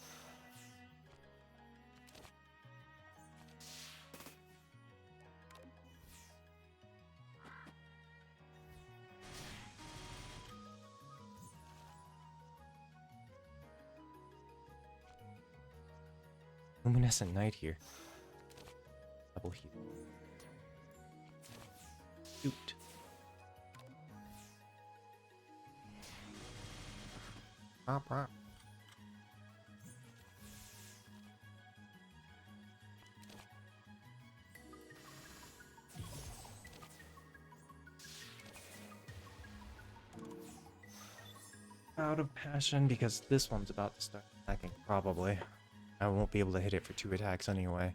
Luminescent Knight here. Double heal. Shoot. Pop, pop. Out of passion because this one's about to start attacking, probably. I won't be able to hit it for 2 attacks anyway.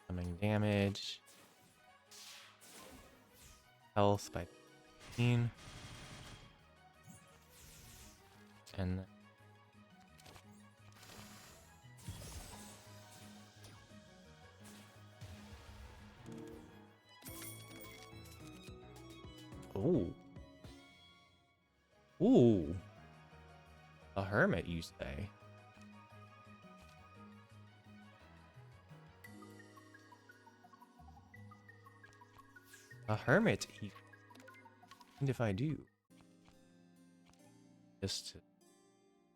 Coming damage. Health by 15. And ooh. Ooh. A hermit, you say? A hermit, even. And if I do? Just to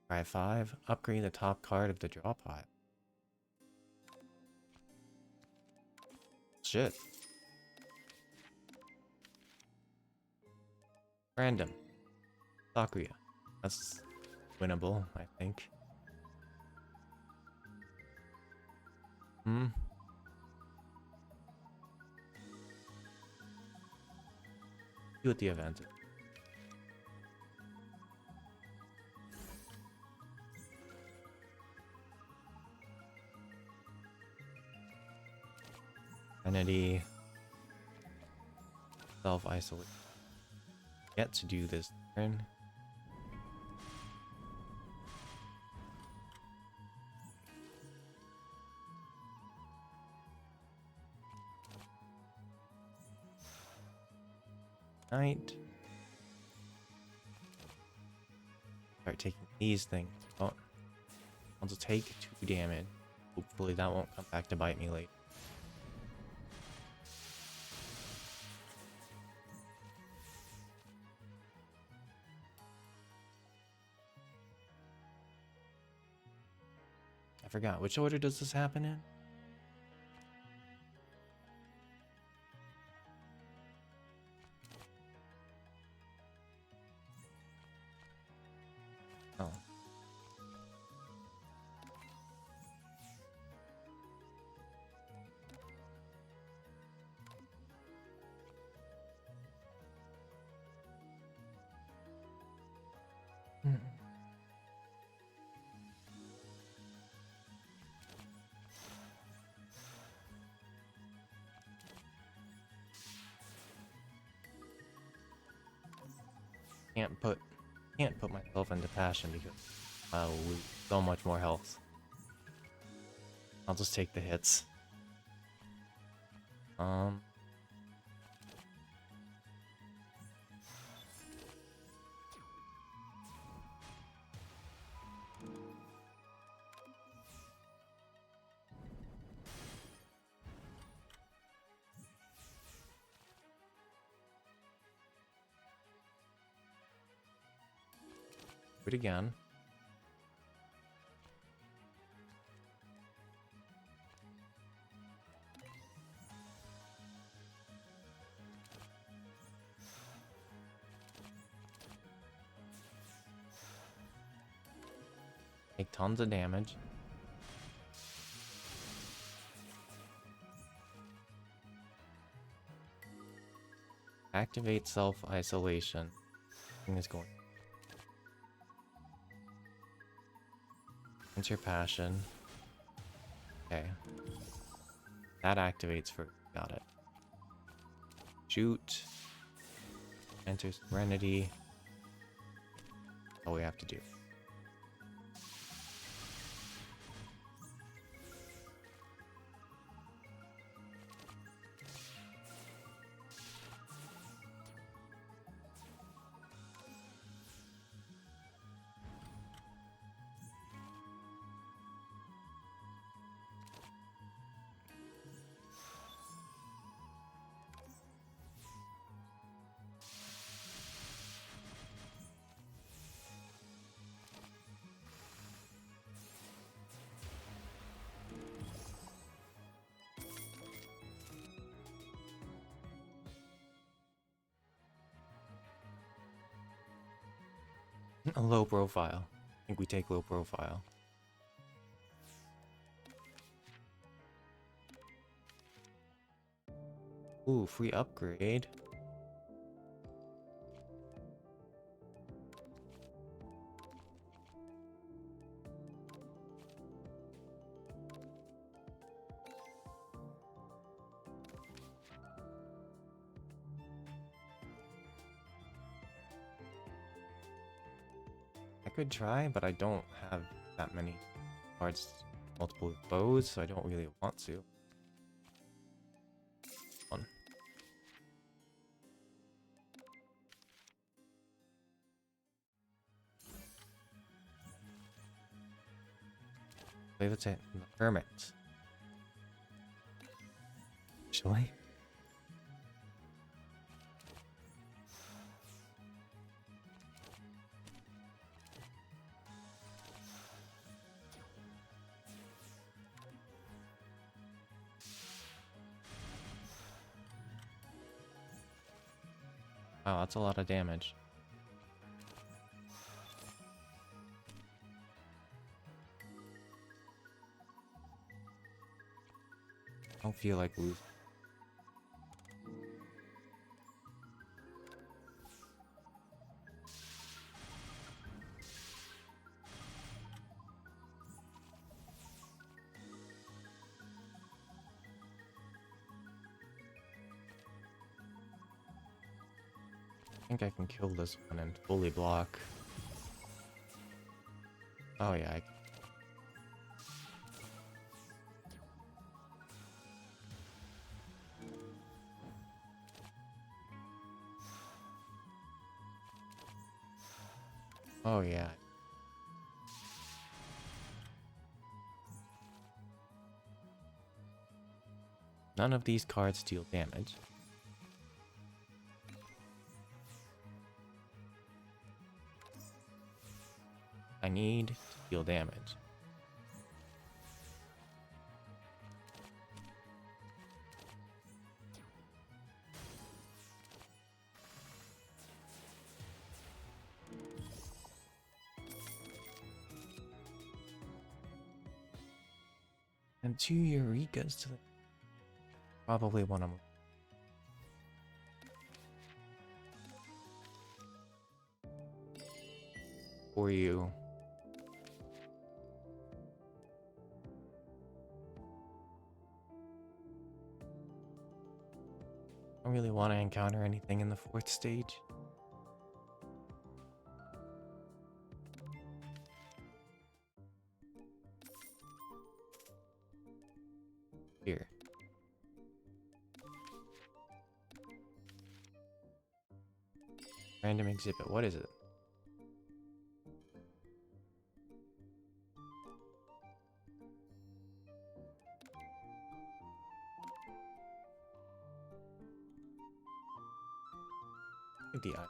try 5, upgrade the top card of the draw pot. Shit. Random. Sakuya. That's winnable, I think. Do it the event. Entity. Self-isolate. Yet to do this turn. Night. Start taking these things. Oh, I'll just take 2 damage. Hopefully that won't come back to bite me later. I forgot. Which order does this happen in? Oh. Can't put myself into passion because I'll lose so much more health. I'll just take the hits. Um, do it again. Take tons of damage. Activate self-isolation. Thing is going. Enter passion. Okay. That activates for. Got it. Shoot. Enter serenity. All we have to do. A low profile. I think we take low profile. Ooh, free upgrade. I could try, but I don't have that many cards, multiple bows, so I don't really want to. One. Play the hermit. Actually. Wow, that's a lot of damage. I don't feel like losing. I think I can kill this one and fully block. Oh yeah, oh yeah. None of these cards deal damage. I need to deal damage. And 2 Eureka's to the... Probably one of them. For you. I don't really want to encounter anything in the 4th stage. Here. Random exhibit. What is it? The eye.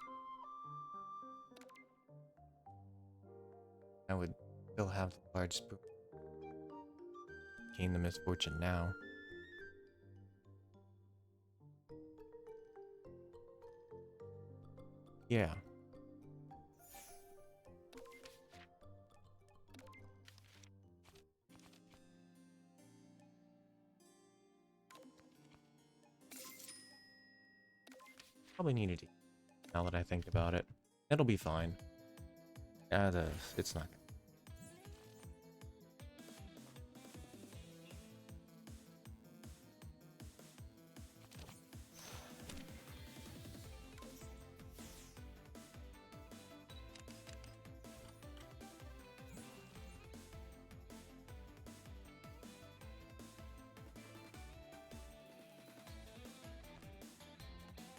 I would still have the large spoon. Gain the misfortune now. Yeah. Probably needed to. Now that I think about it, it'll be fine. It's not.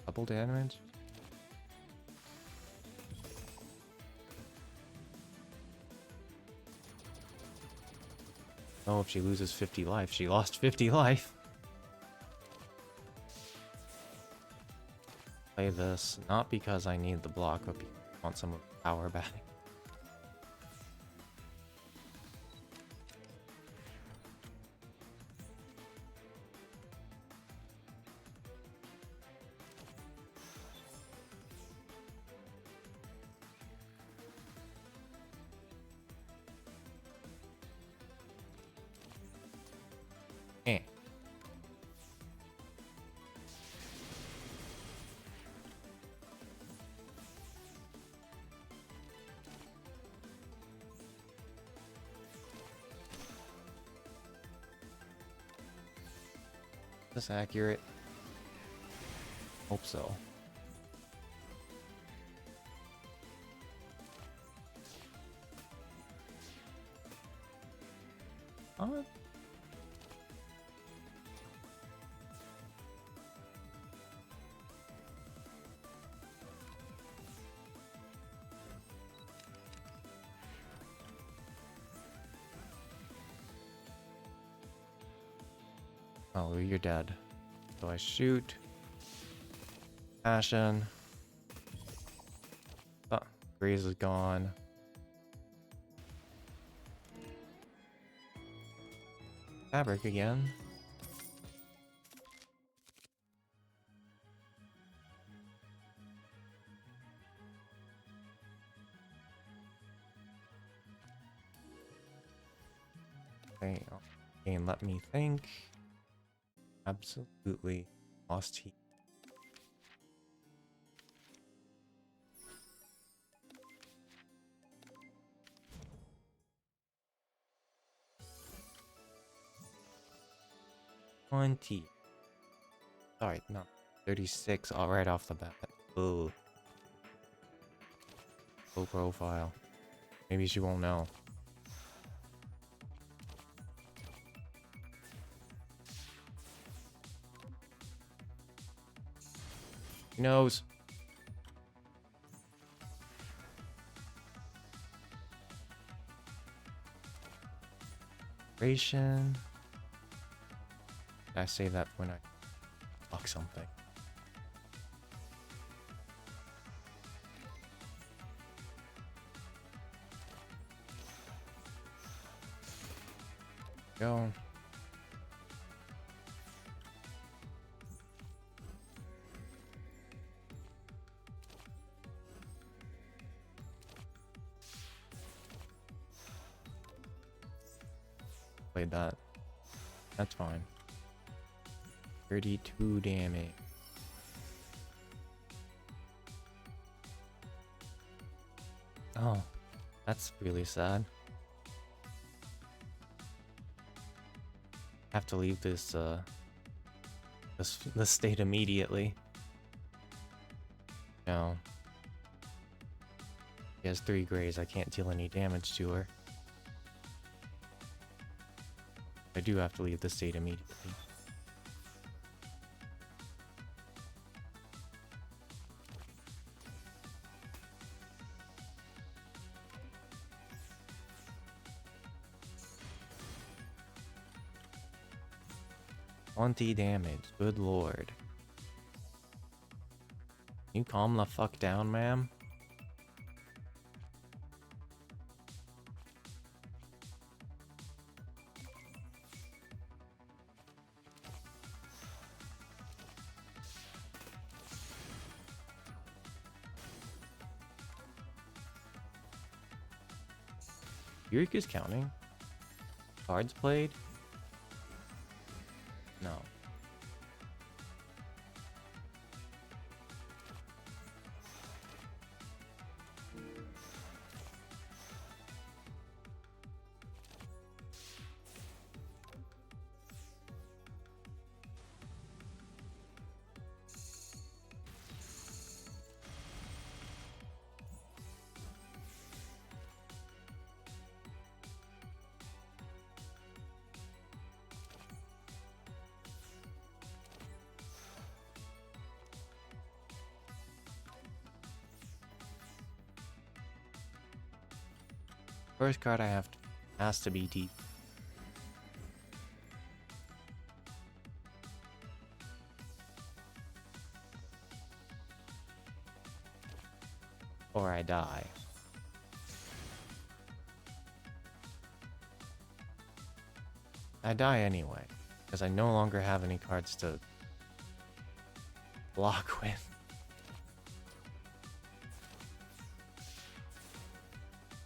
Double damage? Oh, if she loses 50 life, she lost 50 life. Play this, not because I need the block, but because I want some of the power back. Eh. Is this accurate? Hope so. Oh, you're dead. So I shoot. Passion. Oh, Graze is gone. Fabric again. Okay, and let me think. Absolutely lost heat. $20. Sorry, no. 36 all right off the bat. Ooh. Low profile. Maybe she won't know. She knows. Ration. I say that when I fuck something. Go. Played that. That's fine. 32 damage. Oh, that's really sad. Have to leave this this state immediately. No. She has 3 grays. I can't deal any damage to her. I do have to leave the state immediately. 20 damage. Good lord. Can you calm the fuck down, ma'am? Eureka's counting. Cards played? No. First card I have to, has to be deep. Or I die. I die anyway, because I no longer have any cards to block with.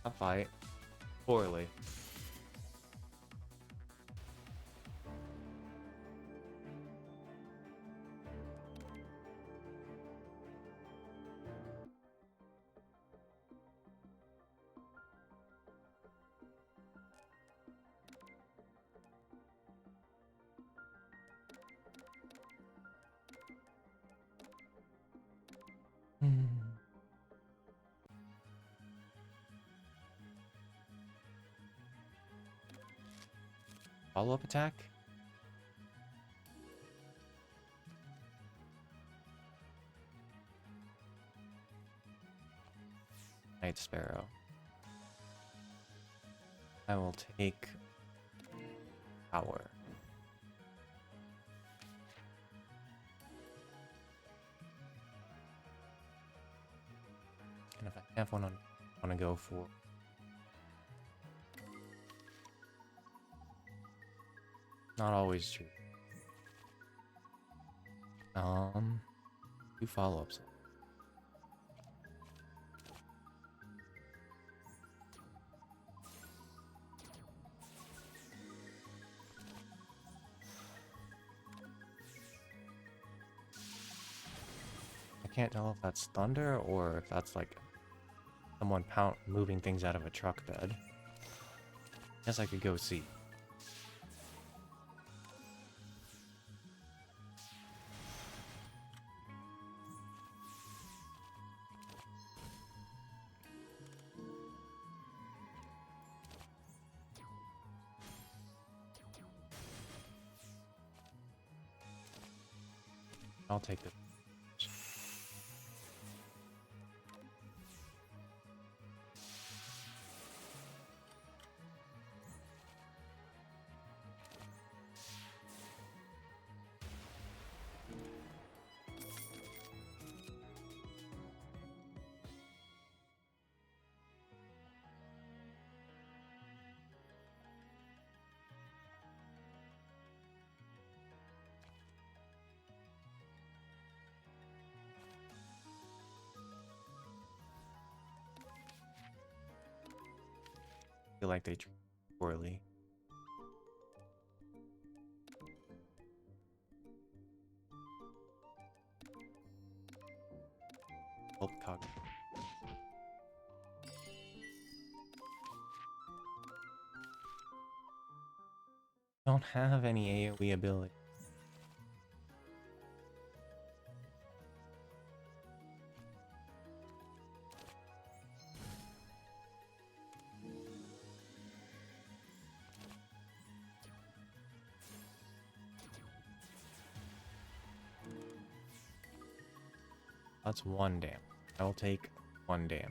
I'll fight. Poorly. Follow-up attack? Night Sparrow. I will take power. And if I have one, I want to go for not always true. 2 follow-ups. I can't tell if that's thunder or if that's like someone moving things out of a truck bed. Guess I could go see. I'll take this. Feel like they treat me poorly. Help cog. Don't have any AoE ability. That's 1 damage. I will take 1 damage.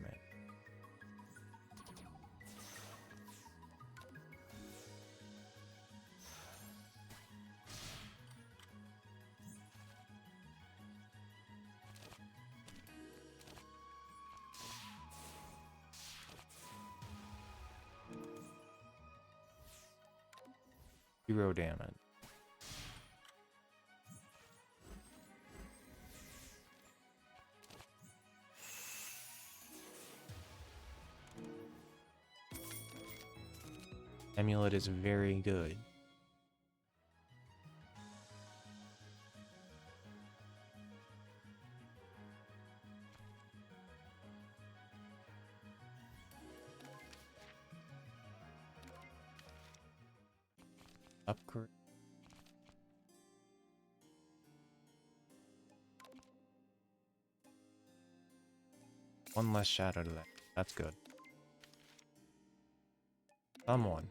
0 damage. Amulet is very good. Upgrade. One less shadow to that. That's good. Someone.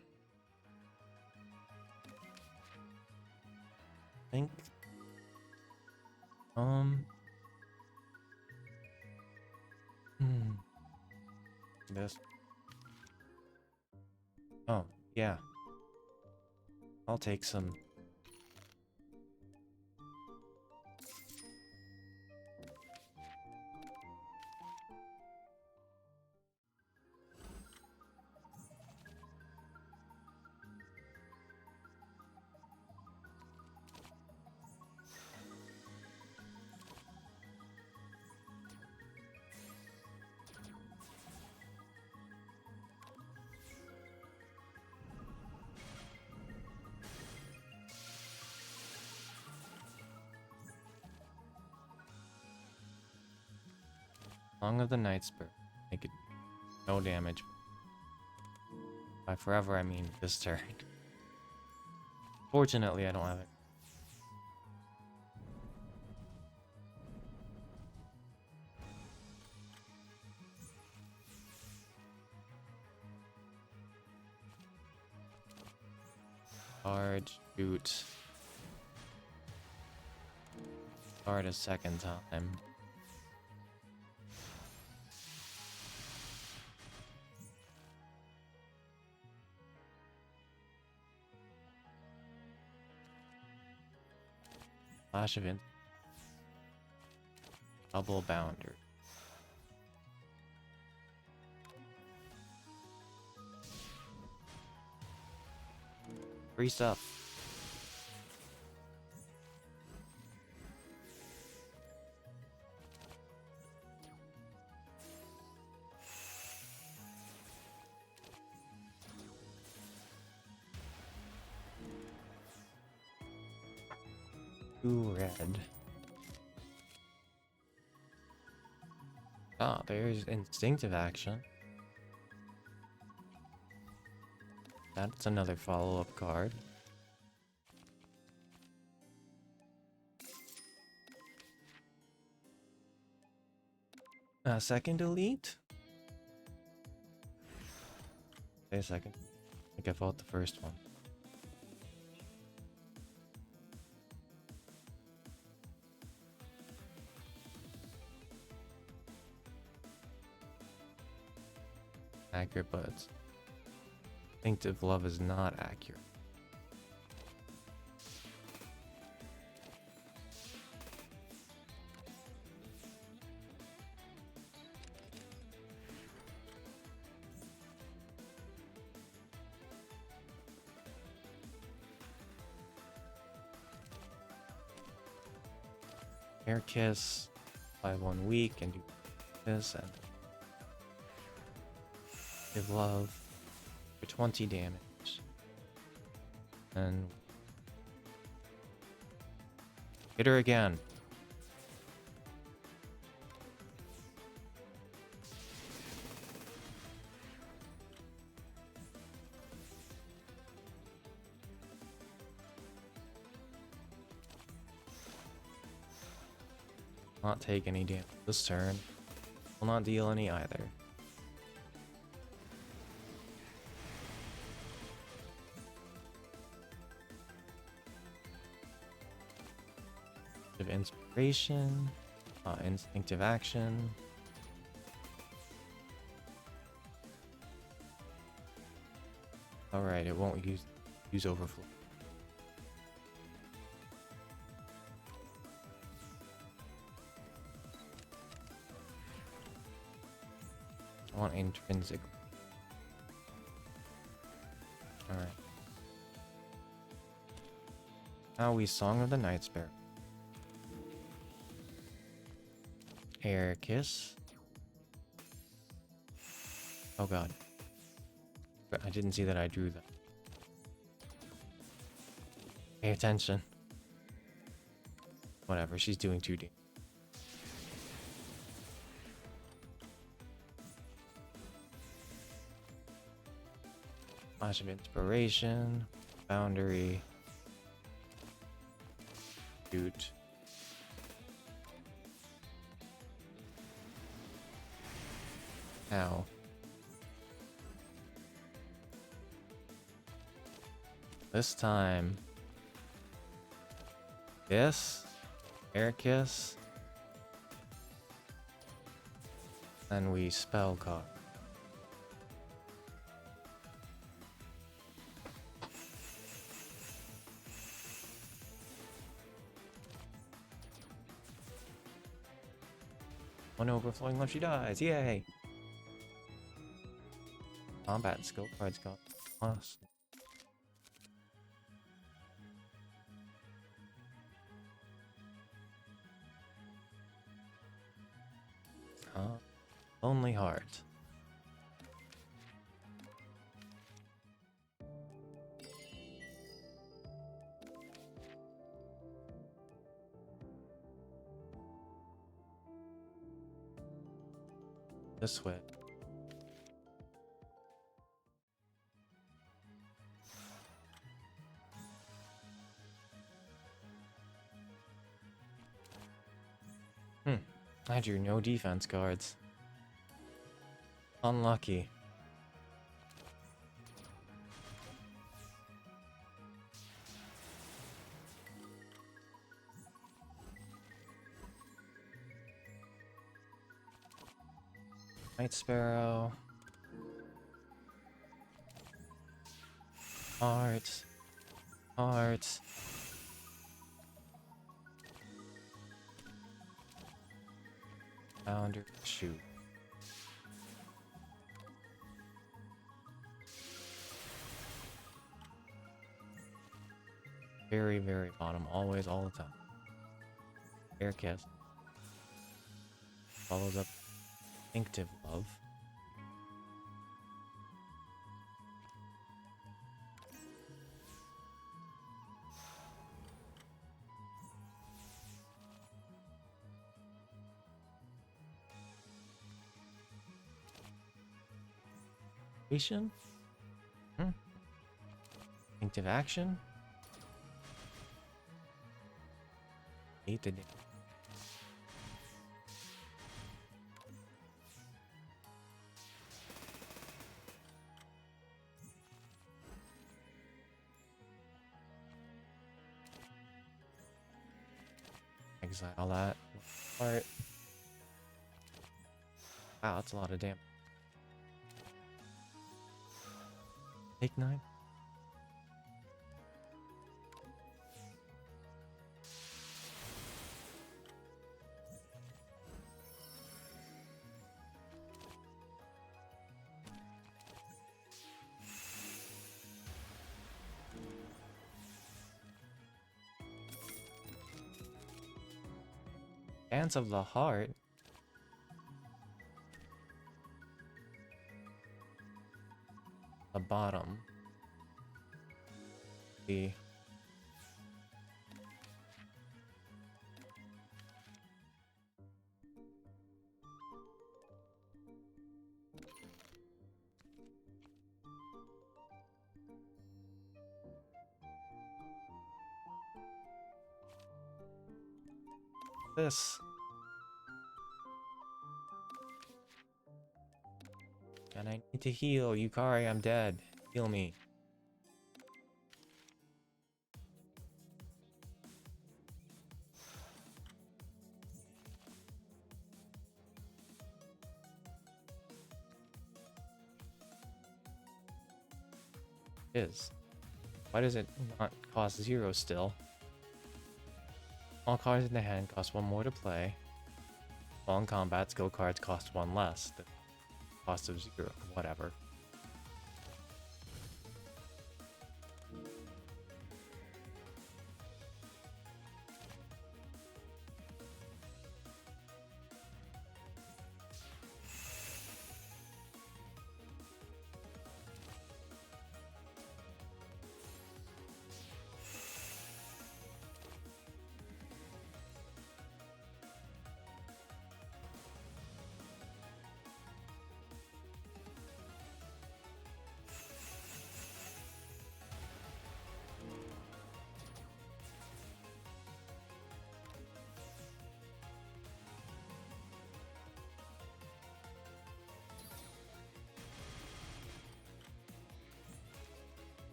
Think. This. Oh, yeah. I'll take some. Song of the Night Spirit. Make it no damage. By forever, I mean this turn. Fortunately, I don't have it. Charge, shoot. Start a second time. Flash of Int. Double Bounder. Free stuff. Two red. Ah, there's instinctive action. That's another follow-up card. Second elite? Wait a second. I think I fought the first one. Accurate, but instinctive love is not accurate. Air Kiss, 1 week, and do this, and give love for 20 damage. And hit her again. Not take any damage this turn. Will not deal any either. Of inspiration, instinctive action. Alright, it won't use overflow. I want intrinsic. Alright. Now we Song of the Night Sparrow. Air Kiss. Oh god. I didn't see that I drew that. Pay attention. Whatever, she's doing 2D. Flash of Inspiration. Boundary. Shoot. Ow. This time. This. Air Kiss. Then we spell card. One overflowing left, she dies. Yay! Combat skill cards got plus. Lonely Heart. This way. I drew no defense cards. Unlucky. Night Sparrow. Heart. Heart. Founder. Shoot. Very, very bottom. Always, all the time. Air Kiss. Follows up Instinctive Love. Patient? Instinctive Action? Hate the exile that. Alright. Wow, that's a lot of damage. Take 9. Dance of the Heart. The bottom. The this. And I need to heal. Yukari, I'm dead. Heal me. Is. Why does it not cost 0 still? All cards in the hand cost 1 more to play. While in combat, skill cards cost 1 less. The cost of 0. Whatever.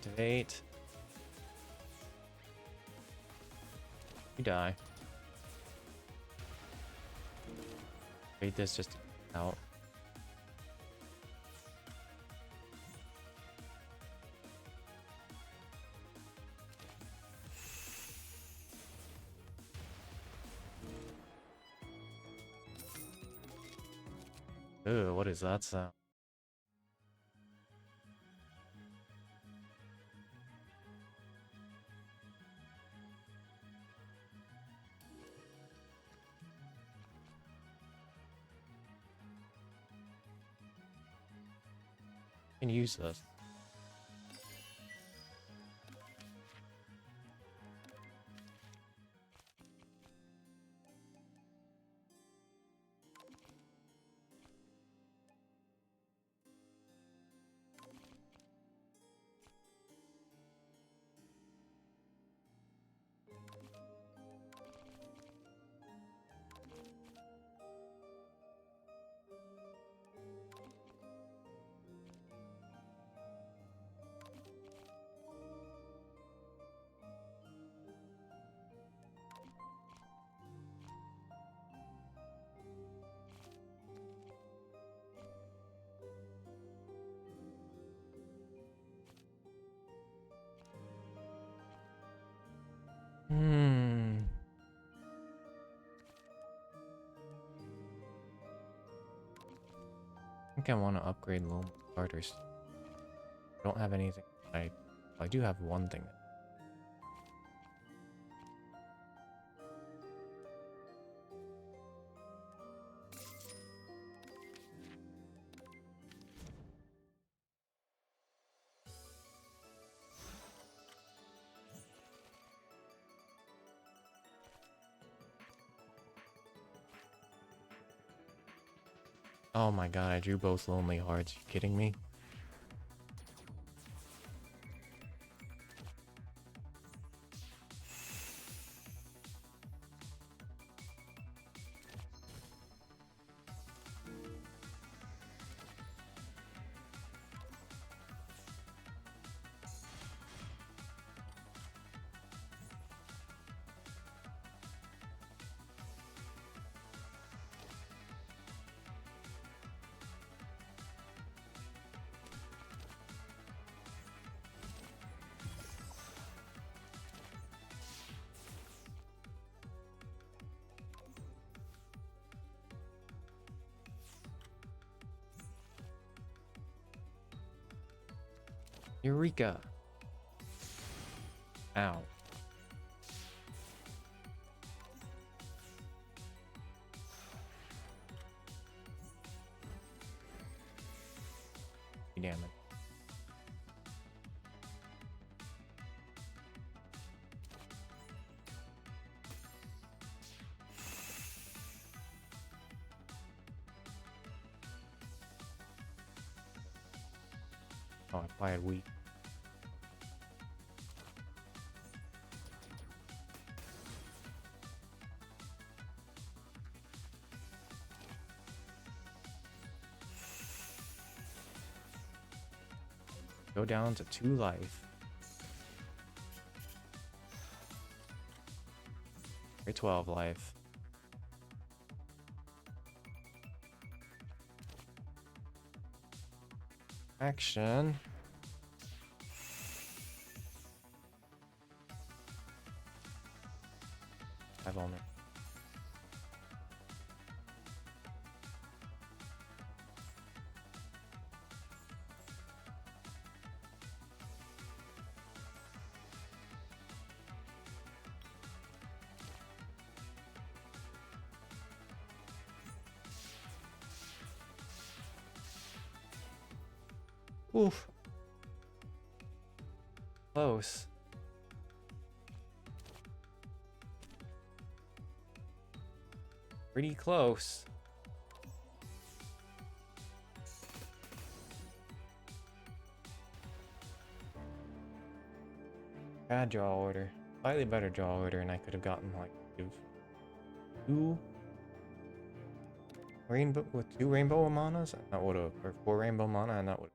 Activate. You die. Wait this just to get out. Ooh, what is that sound? Can use this. Hmm. I think I want to upgrade a little more starters. I don't have anything. I do have one thing. Oh my god, I drew both Lonely Hearts. You kidding me? Eureka! Ow. Damn it. Oh, I fired weak. Go down to 2 life. Or 12 life. Action. I've only. Oof. Close. Pretty close. Bad draw order. Slightly better draw order, and I could have gotten like 2 rainbow with 2 rainbow manas. That would have, or 4 rainbow mana, and that would.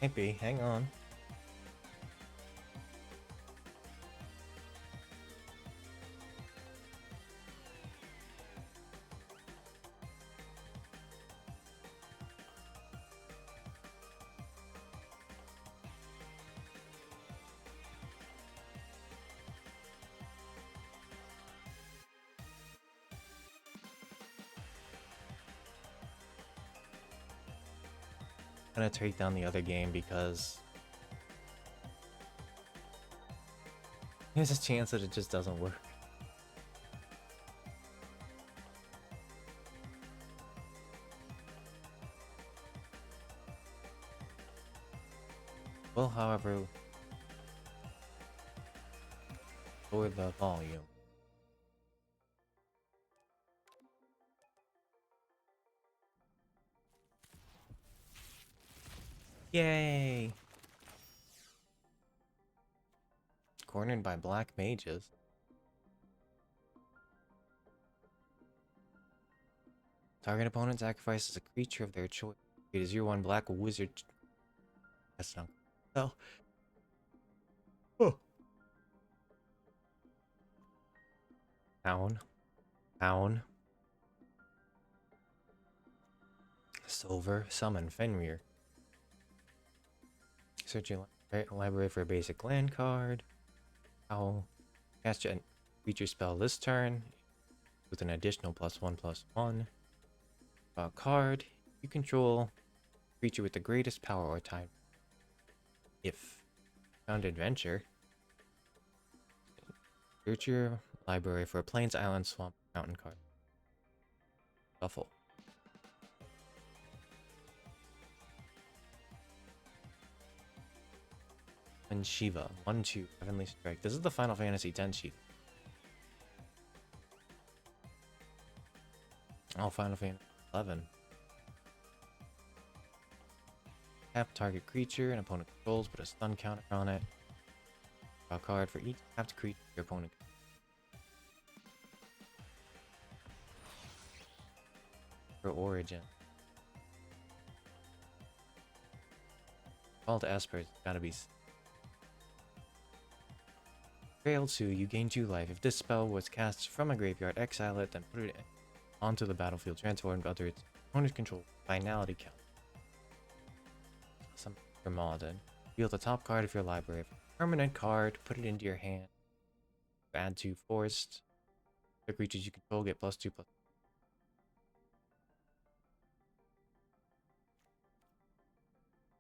Might be. Hang on. I'm gonna take down the other game because there's a chance that it just doesn't work. Well, however, lower the volume. Yay! Cornered by black mages. Target opponent sacrifices a creature of their choice. It is your one black wizard. That's not. Oh. Oh. Town. Town. Silver. Summon Fenrir. Search your library for a basic land card. Owl. Cast your creature spell this turn with an additional +1/+1. Draw a card. You control creature with the greatest power or type. If found adventure, search your library for a plains, island, swamp, mountain card. Shuffle. And Shiva, 1/2, Heavenly Strike. This is the Final Fantasy X Shiva. Oh, Final Fantasy 11. Tap target creature an opponent controls, put a stun counter on it. Draw a card for each tapped creature your opponent controls. For Origin. Call to Esper, it's gotta be. Failed to, you gain 2 life. If this spell was cast from a graveyard, exile it, then put it onto the battlefield, transform under its opponent's control. Finality count. Some for Malden. Deal the top card of your library. Permanent card, put it into your hand. Add 2 forced. The creatures you control get +2/+.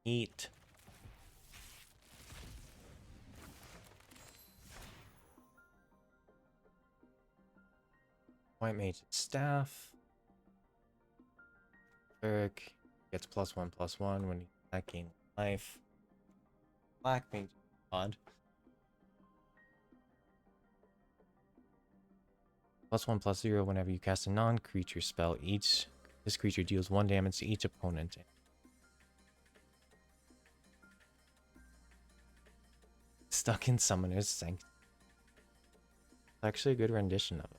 Eat. White Mage Staff. Cleric gets +1/+1 when you attacking life. Black Mage Odd. +1/+0 whenever you cast a non-creature spell. This creature deals 1 damage to each opponent. Stuck in Summoner's Sanctum. It's actually a good rendition of it.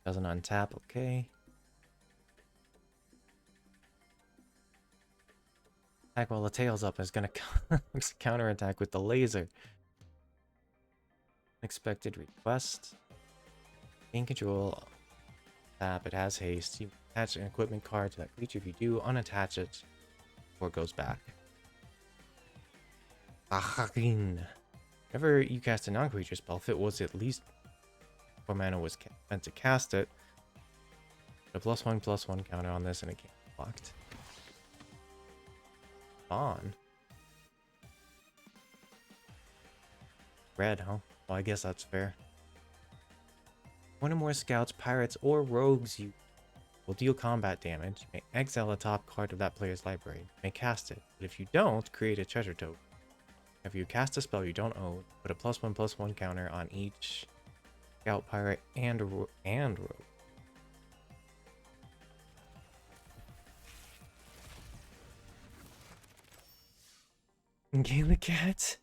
Doesn't untap, okay. Attack while the tail's up is gonna counterattack with the laser. Unexpected request. Gain control. Tap, it has haste. You attach an equipment card to that creature. If you do, unattach it before it goes back. Whenever you cast a non-creature spell, if it was at least 4 mana was meant to cast it, a +1/+1 counter on this and it can't be blocked. On. Red, huh? Well, I guess that's fair. One or more scouts, pirates, or rogues you will deal combat damage. You may exile a top card of that player's library. You may cast it, but if you don't, create a treasure token. If you cast a spell you don't own, put a +1/+1 counter on each scout, pirate, and rogue. Gain the cat.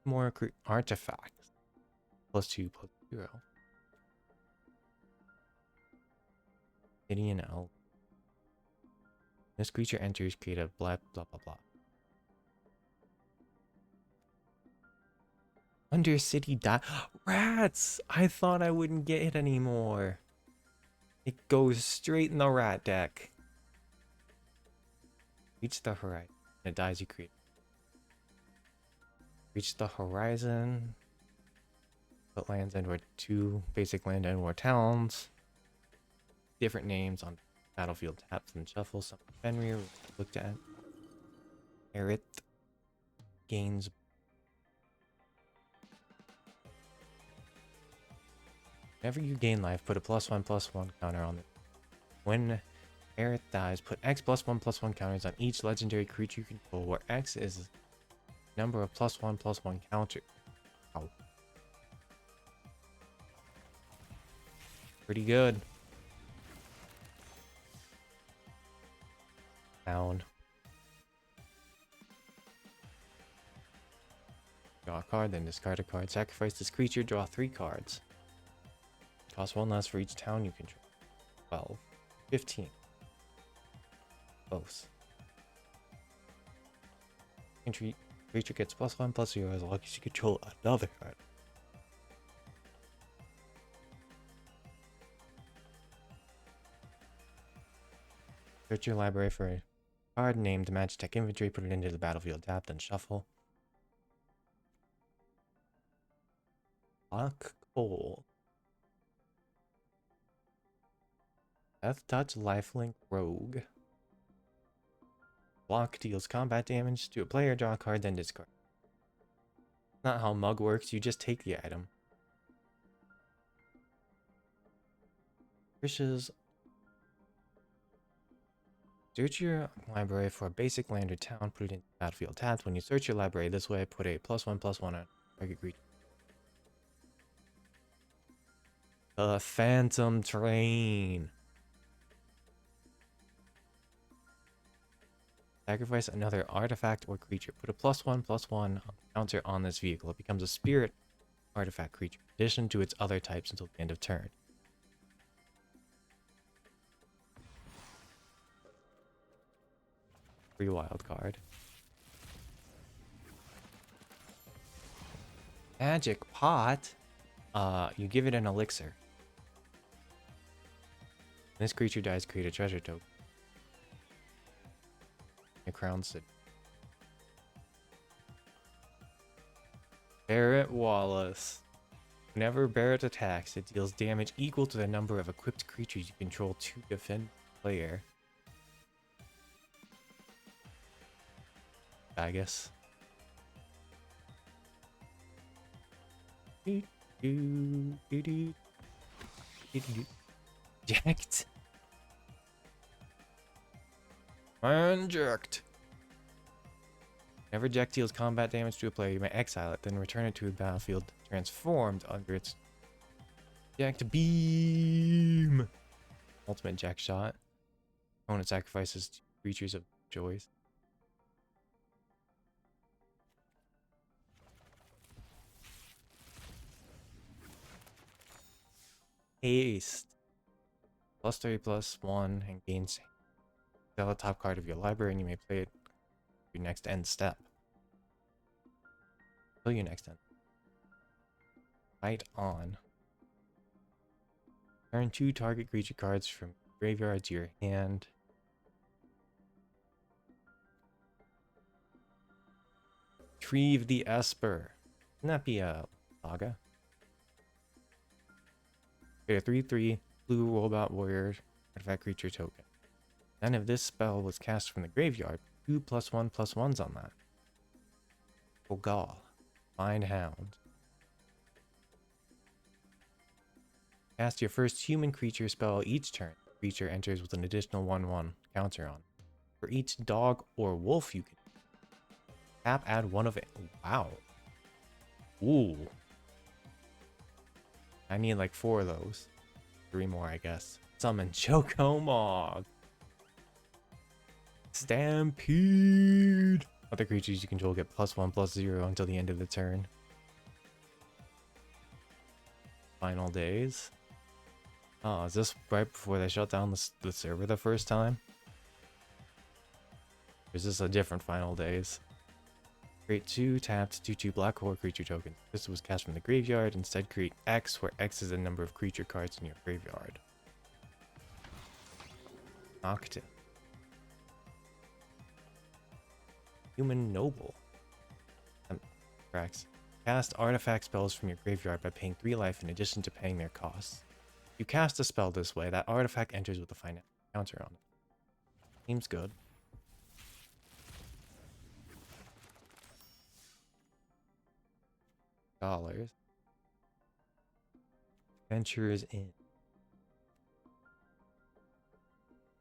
More artifacts. +2/+0. Gideon L. This creature enters, create a blah blah blah blah. Undercity rats! I thought I wouldn't get it anymore. It goes straight in the rat deck. Reach the horizon. It dies, you create. Reach the horizon. Put lands into 2 basic land and war towns. Different names on battlefield taps and shuffle. Some Fenrir looked at. Aerith gains. Whenever you gain life, put a +1/+1 counter on it. When Aerith dies, put X +1/+1 counters on each legendary creature you control, where X is number of +1/+1 counters. Wow. Pretty good. Down. Draw a card, then discard a card. Sacrifice this creature, draw 3 cards. Cost 1 less for each town you control. 12. 15. Both. Creature gets +1/+0 as long as you control another card. Search your library for a card named Match Tech Inventory, put it into the battlefield tap, then shuffle. Lock Coal. Death Touch Lifelink Rogue. Block deals combat damage to a player, draw a card, then discard. Not how Mug works, you just take the item. Wishes. Search your library for a basic land or town, put it in battlefield tapped. When you search your library this way, put a +1/+1 on target creature. The Phantom Train. Sacrifice another artifact or creature. Put a +1/+1 counter on this vehicle. It becomes a spirit artifact creature, in addition to its other types until the end of turn. Free wild card. Magic Pot. You give it an elixir. When this creature dies, create a treasure token. A crown city. Barrett Wallace. Whenever Barrett attacks, it deals damage equal to the number of equipped creatures you control to defend the player. I guess. Jacked. Unjacked. Whenever Jack deals combat damage to a player, you may exile it, then return it to the battlefield transformed under its Jacked Beam. Ultimate Jack Shot. Opponent sacrifices 2 creatures of choice. Haste. +3/+1 and gains. Sell a top card of your library and you may play it your next end step. Play your next end. Fight on. Turn 2 target creature cards from graveyard to your hand. Retrieve the Esper. Wouldn't that be a saga? Get a 3/3 blue robot warrior artifact creature token. Then if this spell was cast from the graveyard, 2 +1/+1s on that. Bogal. Find Hound. Cast your first human creature spell each turn. The creature enters with an additional 1/1 counter on. For each dog or wolf you can tap, add 1 of it. Wow. Ooh. I need like 4 of those. 3 more, I guess. Summon Chokomog. Stampede. Other creatures you control get +1/+0 until the end of the turn. Final days. Oh, is this right before they shut down the server the first time? Or is this a different final days? Create 2 tapped 2/2 black hole creature tokens. This was cast from the graveyard. Instead, create X, where X is the number of creature cards in your graveyard. Octave. Human Noble. Cracks. Cast artifact spells from your graveyard by paying 3 life in addition to paying their costs. If you cast a spell this way, that artifact enters with a final counter on it. Seems good. Dollars. Adventurers in.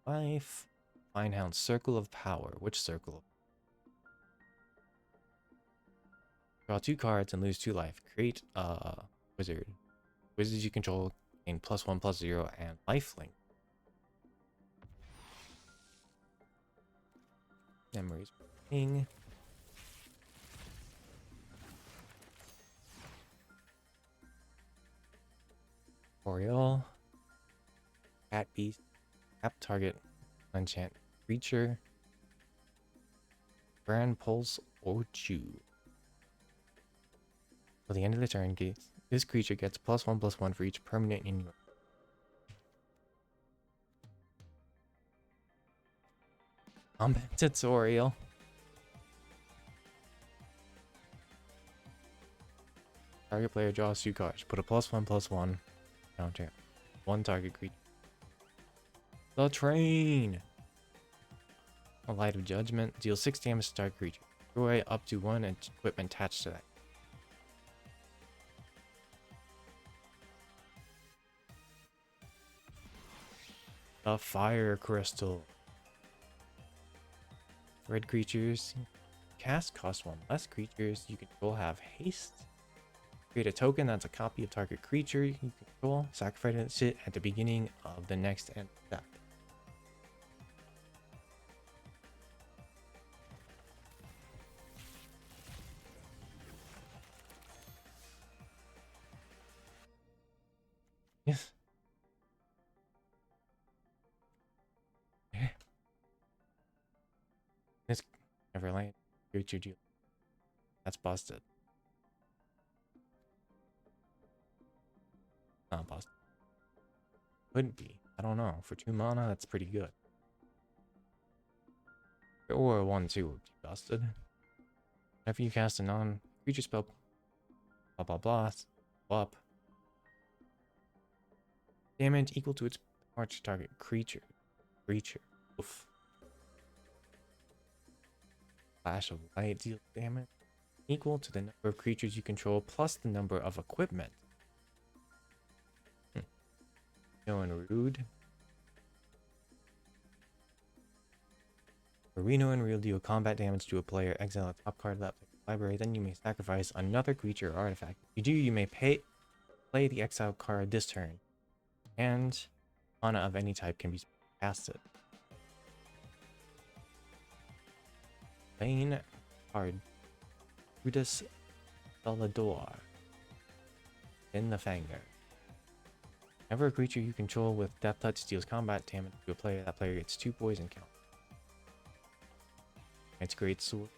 Life. Finehound Circle of Power. Which circle? Draw 2 cards and lose 2 life. Create a wizard. Wizards you control gain +1/+0 and lifelink. Memories. King. Oriole. Cat Beast. Tap target. Enchant creature. Grand Pulse or Chew. Till the end of the turn, this creature gets +1/+1 for each permanent in your. Combat tutorial. Target player draws 2 cards. Put a +1/+1 counter. 1 target creature. The Train. A Light of Judgment. Deal 6 damage to target creature. Destroy up to 1 equipment attached to that. The Fire Crystal. Red creatures. Cast cost 1 less. Creatures you control have haste. Create a token that's a copy of target creature you can control. Sacrifice it at the beginning of the next end step. Yes. This never land. Creature deal. That's busted. Not busted. Could be. I don't know. For 2 mana, that's pretty good. Or 1/2 would be busted. After you cast a non-creature spell, blah blah blah, up. Damage equal to its power to target creature. Oof. Flash of light deals damage equal to the number of creatures you control plus the number of equipment. And Rude. Reno and Rude deal combat damage to a player. Exile a top card of that player's library. Then you may sacrifice another creature or artifact. If you do, you may play the exile card this turn. And mana of any type can be casted. Main card. Rudis Salador. In the Fanger. Whenever a creature you control with Death Touch deals combat damage to a player, that player gets 2 poison count. It's great sword.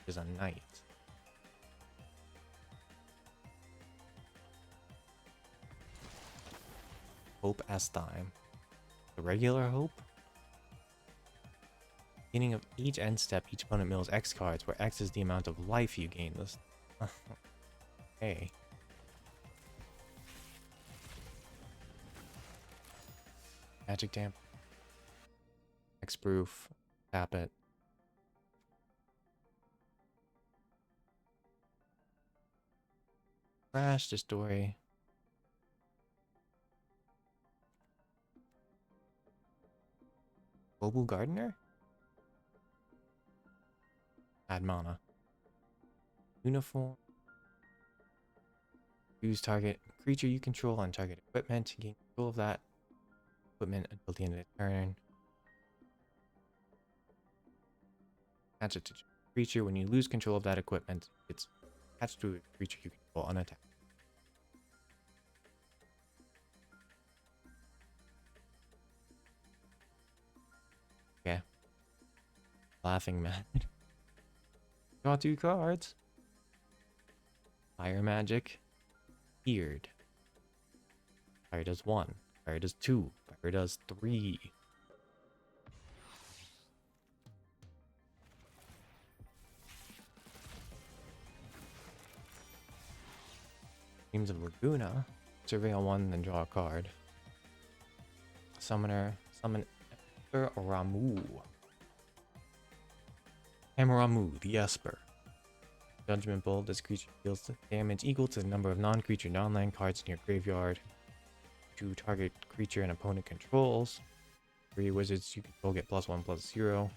Is a knight. Hope Astime. The regular Hope? Beginning of each end step, each opponent mills X cards, where X is the amount of life you gain. This. Hey. Magic Damp. X-Proof. Tap it. Crash, Destroy. Global Gardener? Add mana. Uniform. Use target creature you control on target equipment to gain control of that equipment until the end of the turn. Attach it to a creature. When you lose control of that equipment, it's attached to a creature you control unattached. Okay. Laughing man. Draw 2 cards. Fire magic. Feared. Fire does 1. Fire does 2. Fire does 3. Dreams of Laguna. Surveil 1, then draw a card. Summoner. Summon Esper Ramu. Hamaramu, the Esper. Judgment Bolt. This creature deals damage equal to the number of non-creature non-land cards in your graveyard to target creature and opponent controls. 3 wizards you control get +1/+0.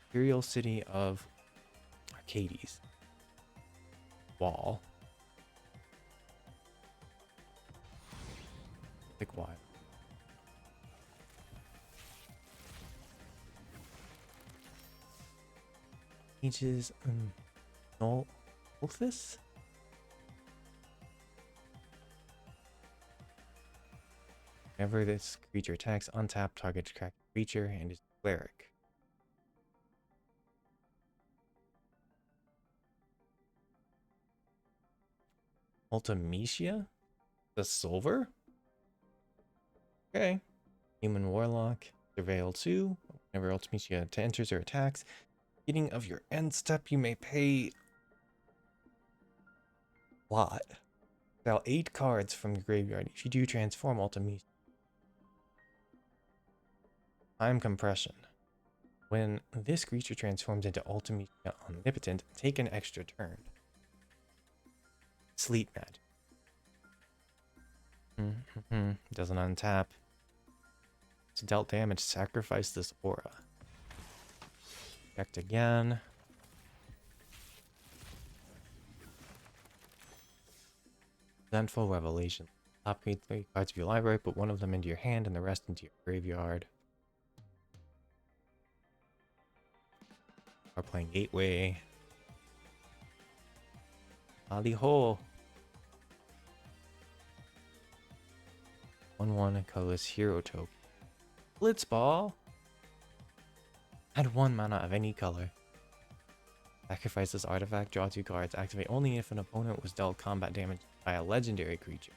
Imperial City of Arcades. Wall. Thick wire. Ages Nolthus? Whenever this creature attacks, untap target creature and is cleric. Ultimecia? The Silver? Okay. Human Warlock. Surveil 2. Whenever Ultimecia enters or attacks, beginning of your end step, you may pay a lot. Exile 8 cards from your graveyard. If you do, transform Ultimecia. Time compression. When this creature transforms into Ultimecia Omnipotent, take an extra turn. Sleep magic. Doesn't untap. It's dealt damage, sacrifice this aura. Checked again. Resentful Revelation. Top 3 cards of your library, put one of them into your hand and the rest into your graveyard. Are playing Gateway. Ali Ho. 1/1 colorless hero token. Blitzball. Add 1 mana of any color. Sacrifice this artifact, draw 2 cards. Activate only if an opponent was dealt combat damage by a legendary creature.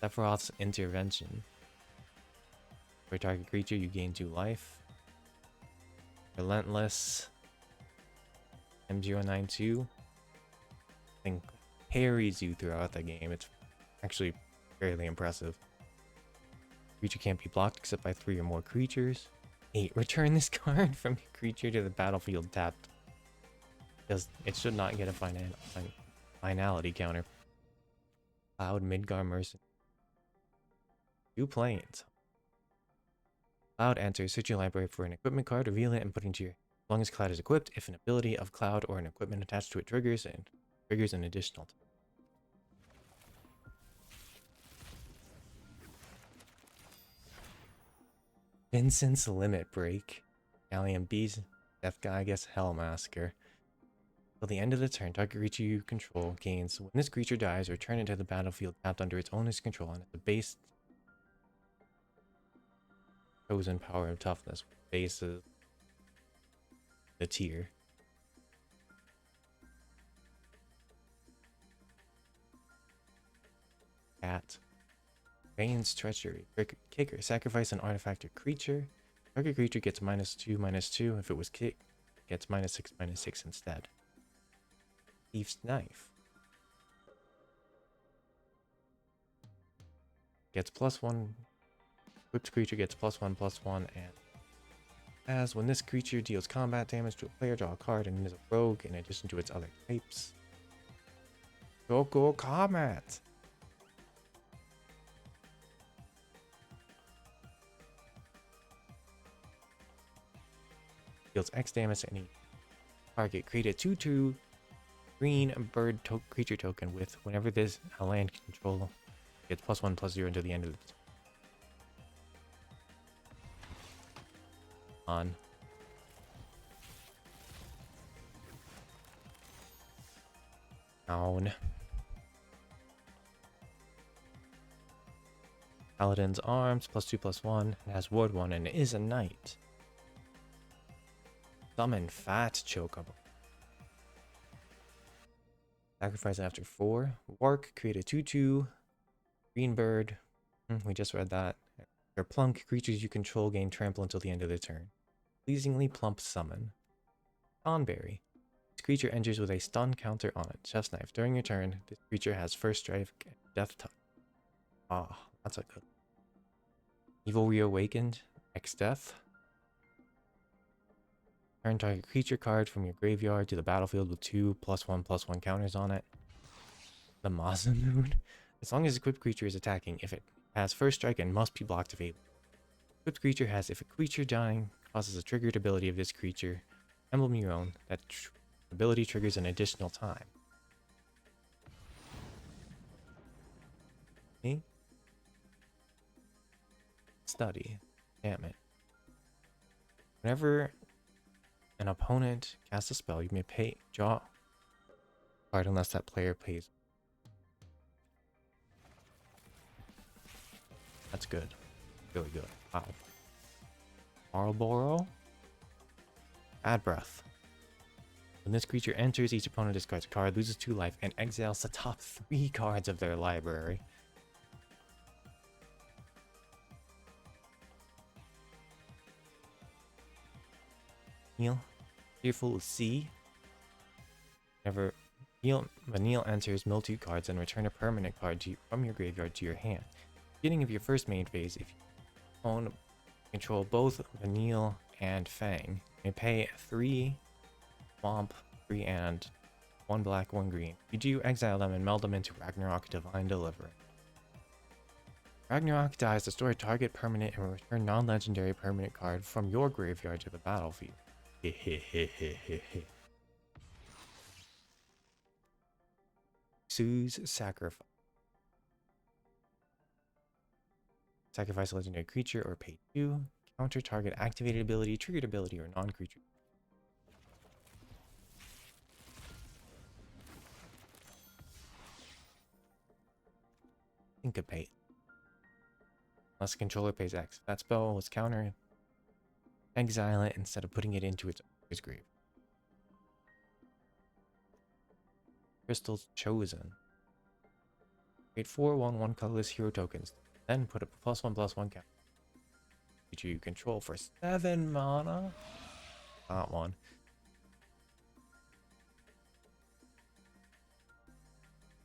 Sephiroth's Intervention. For a target creature, you gain 2 life. Relentless. M092. I think parries you throughout the game. It's actually fairly impressive. Creature can't be blocked except by 3 or more creatures. 8. Return this card from your creature to the battlefield tapped. Because it should not get a finality counter. Cloud Midgar Mercenary. 2 planes. Cloud enters, search your library for an equipment card, reveal it, and put it into your. As long as Cloud is equipped, if an ability of Cloud or an equipment attached to it triggers an additional. Vincent's Limit Break. Galleon Beast. Death Guy, I guess Hellmasker. Till the end of the turn, target creature you control gains. When this creature dies, return it to the battlefield tapped under its owner's control and at the base chosen power of toughness. Bases the tier. Cat. Bane's Treachery. Kicker. Sacrifice an artifact or creature. Target creature gets -2/-2. If it was kicked, gets -6/-6 instead. Thief's Knife. Gets +1. Equipped creature gets +1/+1 and as when this creature deals combat damage to a player, draw a card and is a rogue in addition to its other types. Go Comet! Deals X damage to any target. Create a 2/2 green bird creature token with whenever this land control gets +1/+0 until the end of the on. Down. Paladin's Arms, +2/+1. It has Ward 1 and it is a knight. Summon Fat Chocobo. Sacrifice after 4. Wark, create a 2/2. Green bird. We just read that. Your plunk, creatures you control gain trample until the end of the turn. Pleasingly plump summon. Thornberry. This creature enters with a stun counter on it. Chef's Knife. During your turn, this creature has first strike and death touch. Ah, that's a good. Evil Reawakened. X Death. Turn target creature card from your graveyard to the battlefield with 2 +1/+1 counters on it. The Mazamoon. As long as equipped creature is attacking, if it has first strike and must be blocked if able. Equipped creature has if a creature dying causes a triggered ability of this creature, emblem your own, that ability triggers an additional time. Okay. Study. Damn it. Whenever an opponent casts a spell, you may draw a card unless that player pays. That's good. Really good. Wow. Marlboro. Bad Breath. When this creature enters, each opponent discards a card, loses 2 life, and exiles the top 3 cards of their library. Neil. Fearful Sea. Whenever Vanille enters, mill 2 cards and return a permanent card from your graveyard to your hand. Beginning of your first main phase, if you control both Vanille and Fang, you may pay 3 swamp, 3 and 1 black, 1 green. If you do, exile them and meld them into Ragnarok Divine Deliverance. Ragnarok dies, destroy a target permanent and return non-legendary permanent card from your graveyard to the battlefield. Sue's Sacrifice. Sacrifice a legendary creature or pay 2. Counter target activated ability, triggered ability, or non-creature. Syncopate. Unless the controller pays X. If that spell was counter, exile it instead of putting it into its grave. Crystal's Chosen. Create 4 1/1 colorless hero tokens. Then put a +1/+1 counter. Creature you control for 7 mana. Not one.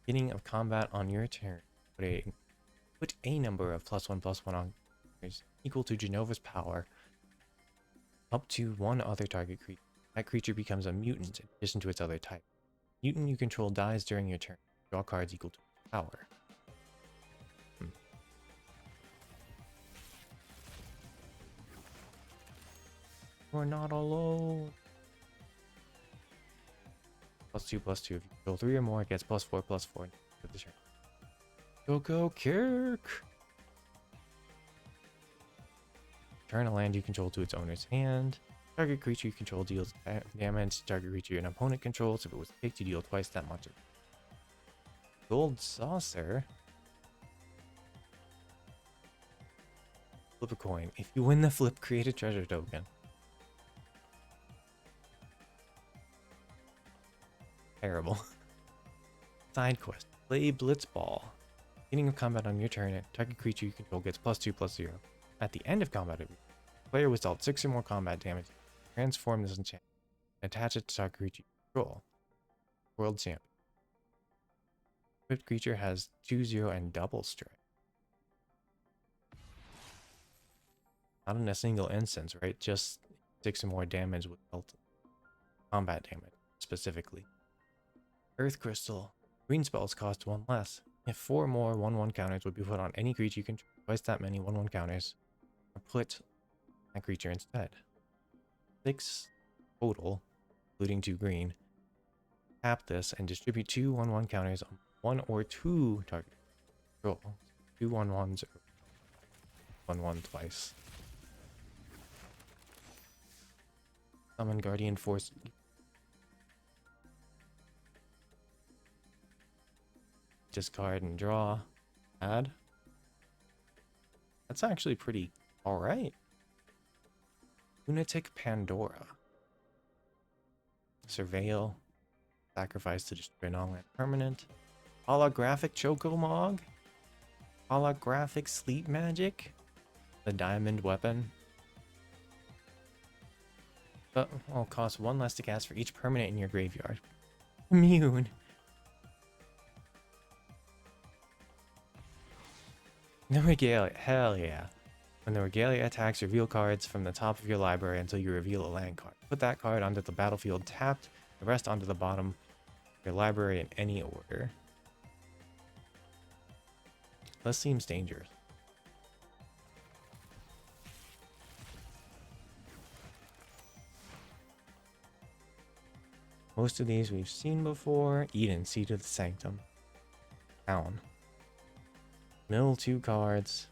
Beginning of combat on your turn. Put a number of +1/+1 on equal to Genova's power up to 1 other target creature. That creature becomes a mutant in addition to its other type. Mutant you control dies during your turn. Draw cards equal to its power. You're not alone. +2/+2. If you control 3 or more, it gets +4/+4 with the turn. Go, Kirk! Turn a land you control to its owner's hand. Target creature you control deals damage. Target creature an opponent controls. If it was picked, you deal twice that much. Gold Saucer. Flip a coin. If you win the flip, create a treasure token. Terrible. Side quest. Play Blitzball. Beginning of combat on your turn, target creature you control gets +2/+0. At the end of combat, the player was dealt 6 or more combat damage. Transform this enchantment and attach it to target creature you control. World Champion. Equipped creature has 2/0 and double strike. Not in a single instance, right? Just 6 or more damage with combat damage, specifically. Earth Crystal. Green spells cost 1 less. If 4 more 1/1 counters would be put on any creature you control, twice that many 1/1 counters are put that creature instead. 6 total, including 2 green. Tap this and distribute two 1/1 counters on one or two target. Roll. Two 1/1s or 1/1 twice. Summon Guardian Force. Discard and draw. Add. That's actually pretty alright. Lunatic Pandora. Surveil. Sacrifice to destroy non-land permanent. Holographic Chocomog. Holographic Sleep Magic. The Diamond Weapon. But will cost one less to cast for each permanent in your graveyard. Immune. The Regalia. Hell yeah. When the Regalia attacks, reveal cards from the top of your library until you reveal a land card. Put that card onto the battlefield tapped, the rest onto the bottom of your library in any order. This seems dangerous. Most of these we've seen before. Eden, Seed of the Sanctum. Town. Mill 2 cards.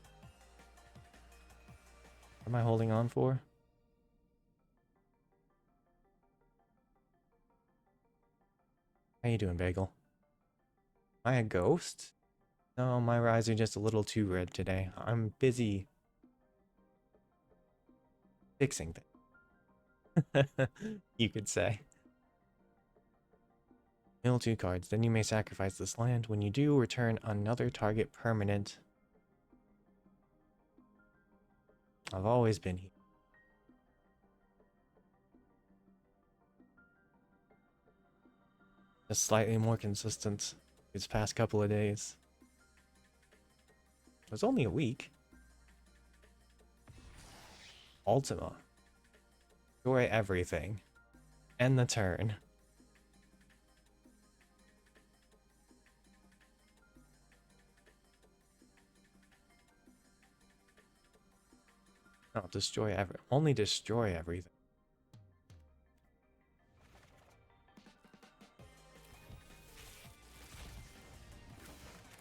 What am I holding on for? How you doing, Bagel? Am I a ghost? No, my eyes are just a little too red today. I'm busy fixing things. You could say. Mill 2 cards. Then you may sacrifice this land. When you do, return another target permanent. I've always been here. Just slightly more consistent these past couple of days. It was only a week. Ultima. Destroy everything. End the turn. No, only destroy everything.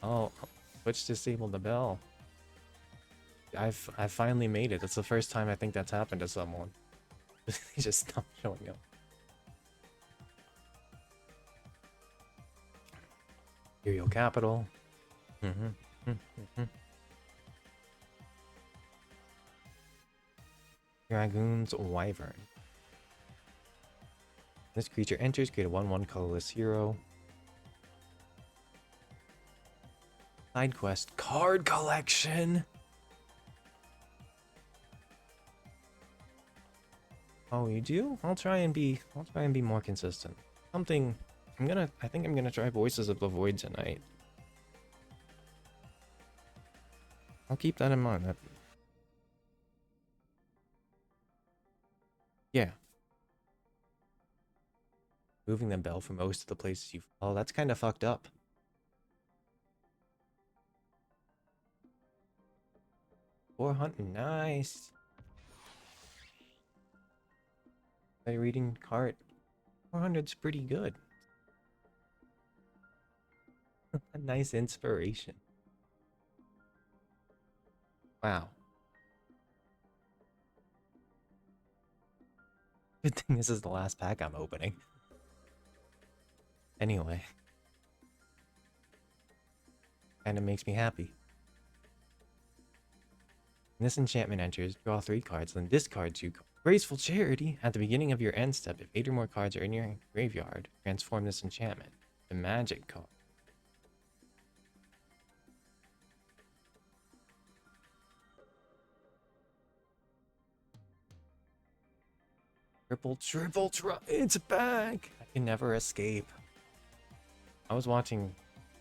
Oh, Twitch disabled the bell. I've finally made it. That's the first time I think that's happened to someone. They just stopped showing up. Imperial Capital. Dragoon's Wyvern. This creature enters, create a 1/1 colorless hero. Side quest, card collection. Oh, you do? I'll try and be more consistent. I think I'm gonna try Voices of the Void tonight. I'll keep that in mind. Yeah. Moving the bell from most of the places you... Oh, that's kind of fucked up. Nice. By reading cart. 400's pretty good. A nice inspiration. Wow. Good thing this is the last pack I'm opening. Anyway. Kinda makes me happy. When this enchantment enters, draw 3 cards, then discard 2 cards. Graceful Charity! At the beginning of your end step, if 8 or more cards are in your graveyard, transform this enchantment to magic card. Triple try! It's back! I can never escape. I was watching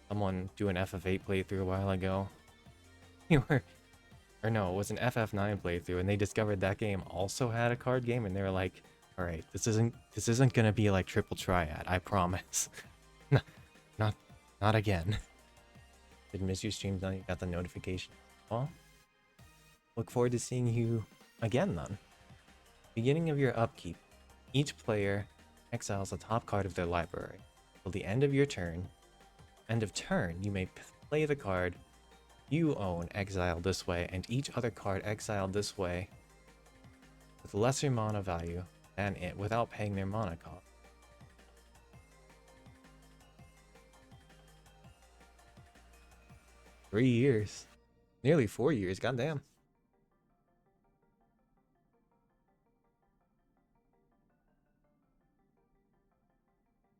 someone do an FF8 playthrough a while ago. Or no, it was an FF9 playthrough, and they discovered that game also had a card game, and they were like, "All right, this isn't gonna be like Triple Triad, I promise." not again. Did miss your streams now? You got the notification. Well, look forward to seeing you again then. Beginning of your upkeep, each player exiles the top card of their library. till the end of your turn. End of turn, you may play the card you own exiled this way, and each other card exiled this way with lesser mana value than it without paying their mana cost. 3 years. Nearly 4 years, goddamn.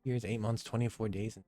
Years, 8 months, 24 days.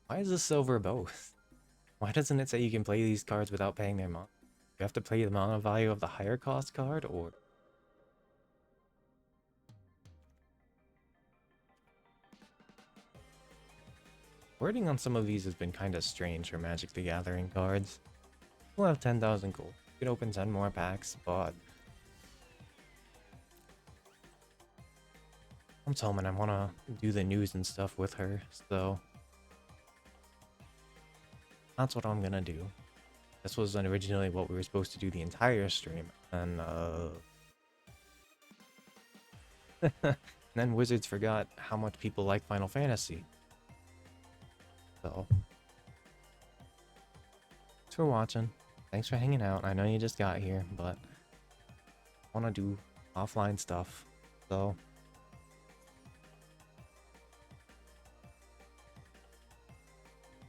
Why is this silver both? Why doesn't it say you can play these cards without paying their mana? You have to play the mana value of the higher cost card, or... Wording on some of these has been kinda strange for Magic the Gathering cards. We'll have 10,000 gold. You can open 10 more packs, but... I'm Tolman, I wanna do the news and stuff with her, so... That's what I'm gonna do. This was originally what we were supposed to do the entire stream, and and then Wizards forgot how much people like Final Fantasy. So... Thanks for watching. Thanks for hanging out. I know you just got here, but... I wanna do offline stuff, so...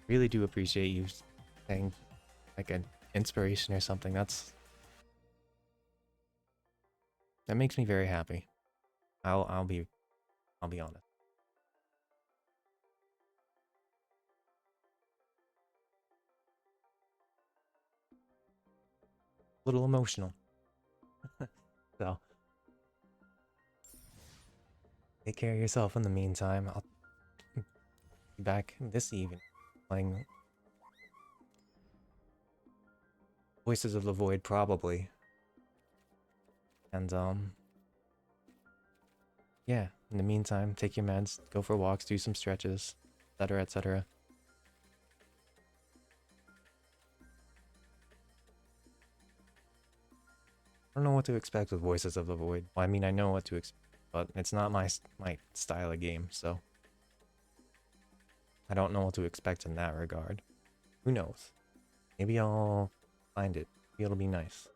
Really do appreciate you saying like an inspiration or something. That makes me very happy. I'll be honest. A little emotional. So take care of yourself in the meantime. I'll be back this evening playing Voices of the Void probably. And yeah, in the meantime, take your meds, go for walks, do some stretches, etc., etc. I don't know what to expect with Voices of the Void. Well, I mean, I know what to expect, but it's not my style of game, so I don't know what to expect in that regard. Who knows? Maybe I'll find it. Maybe it'll be nice.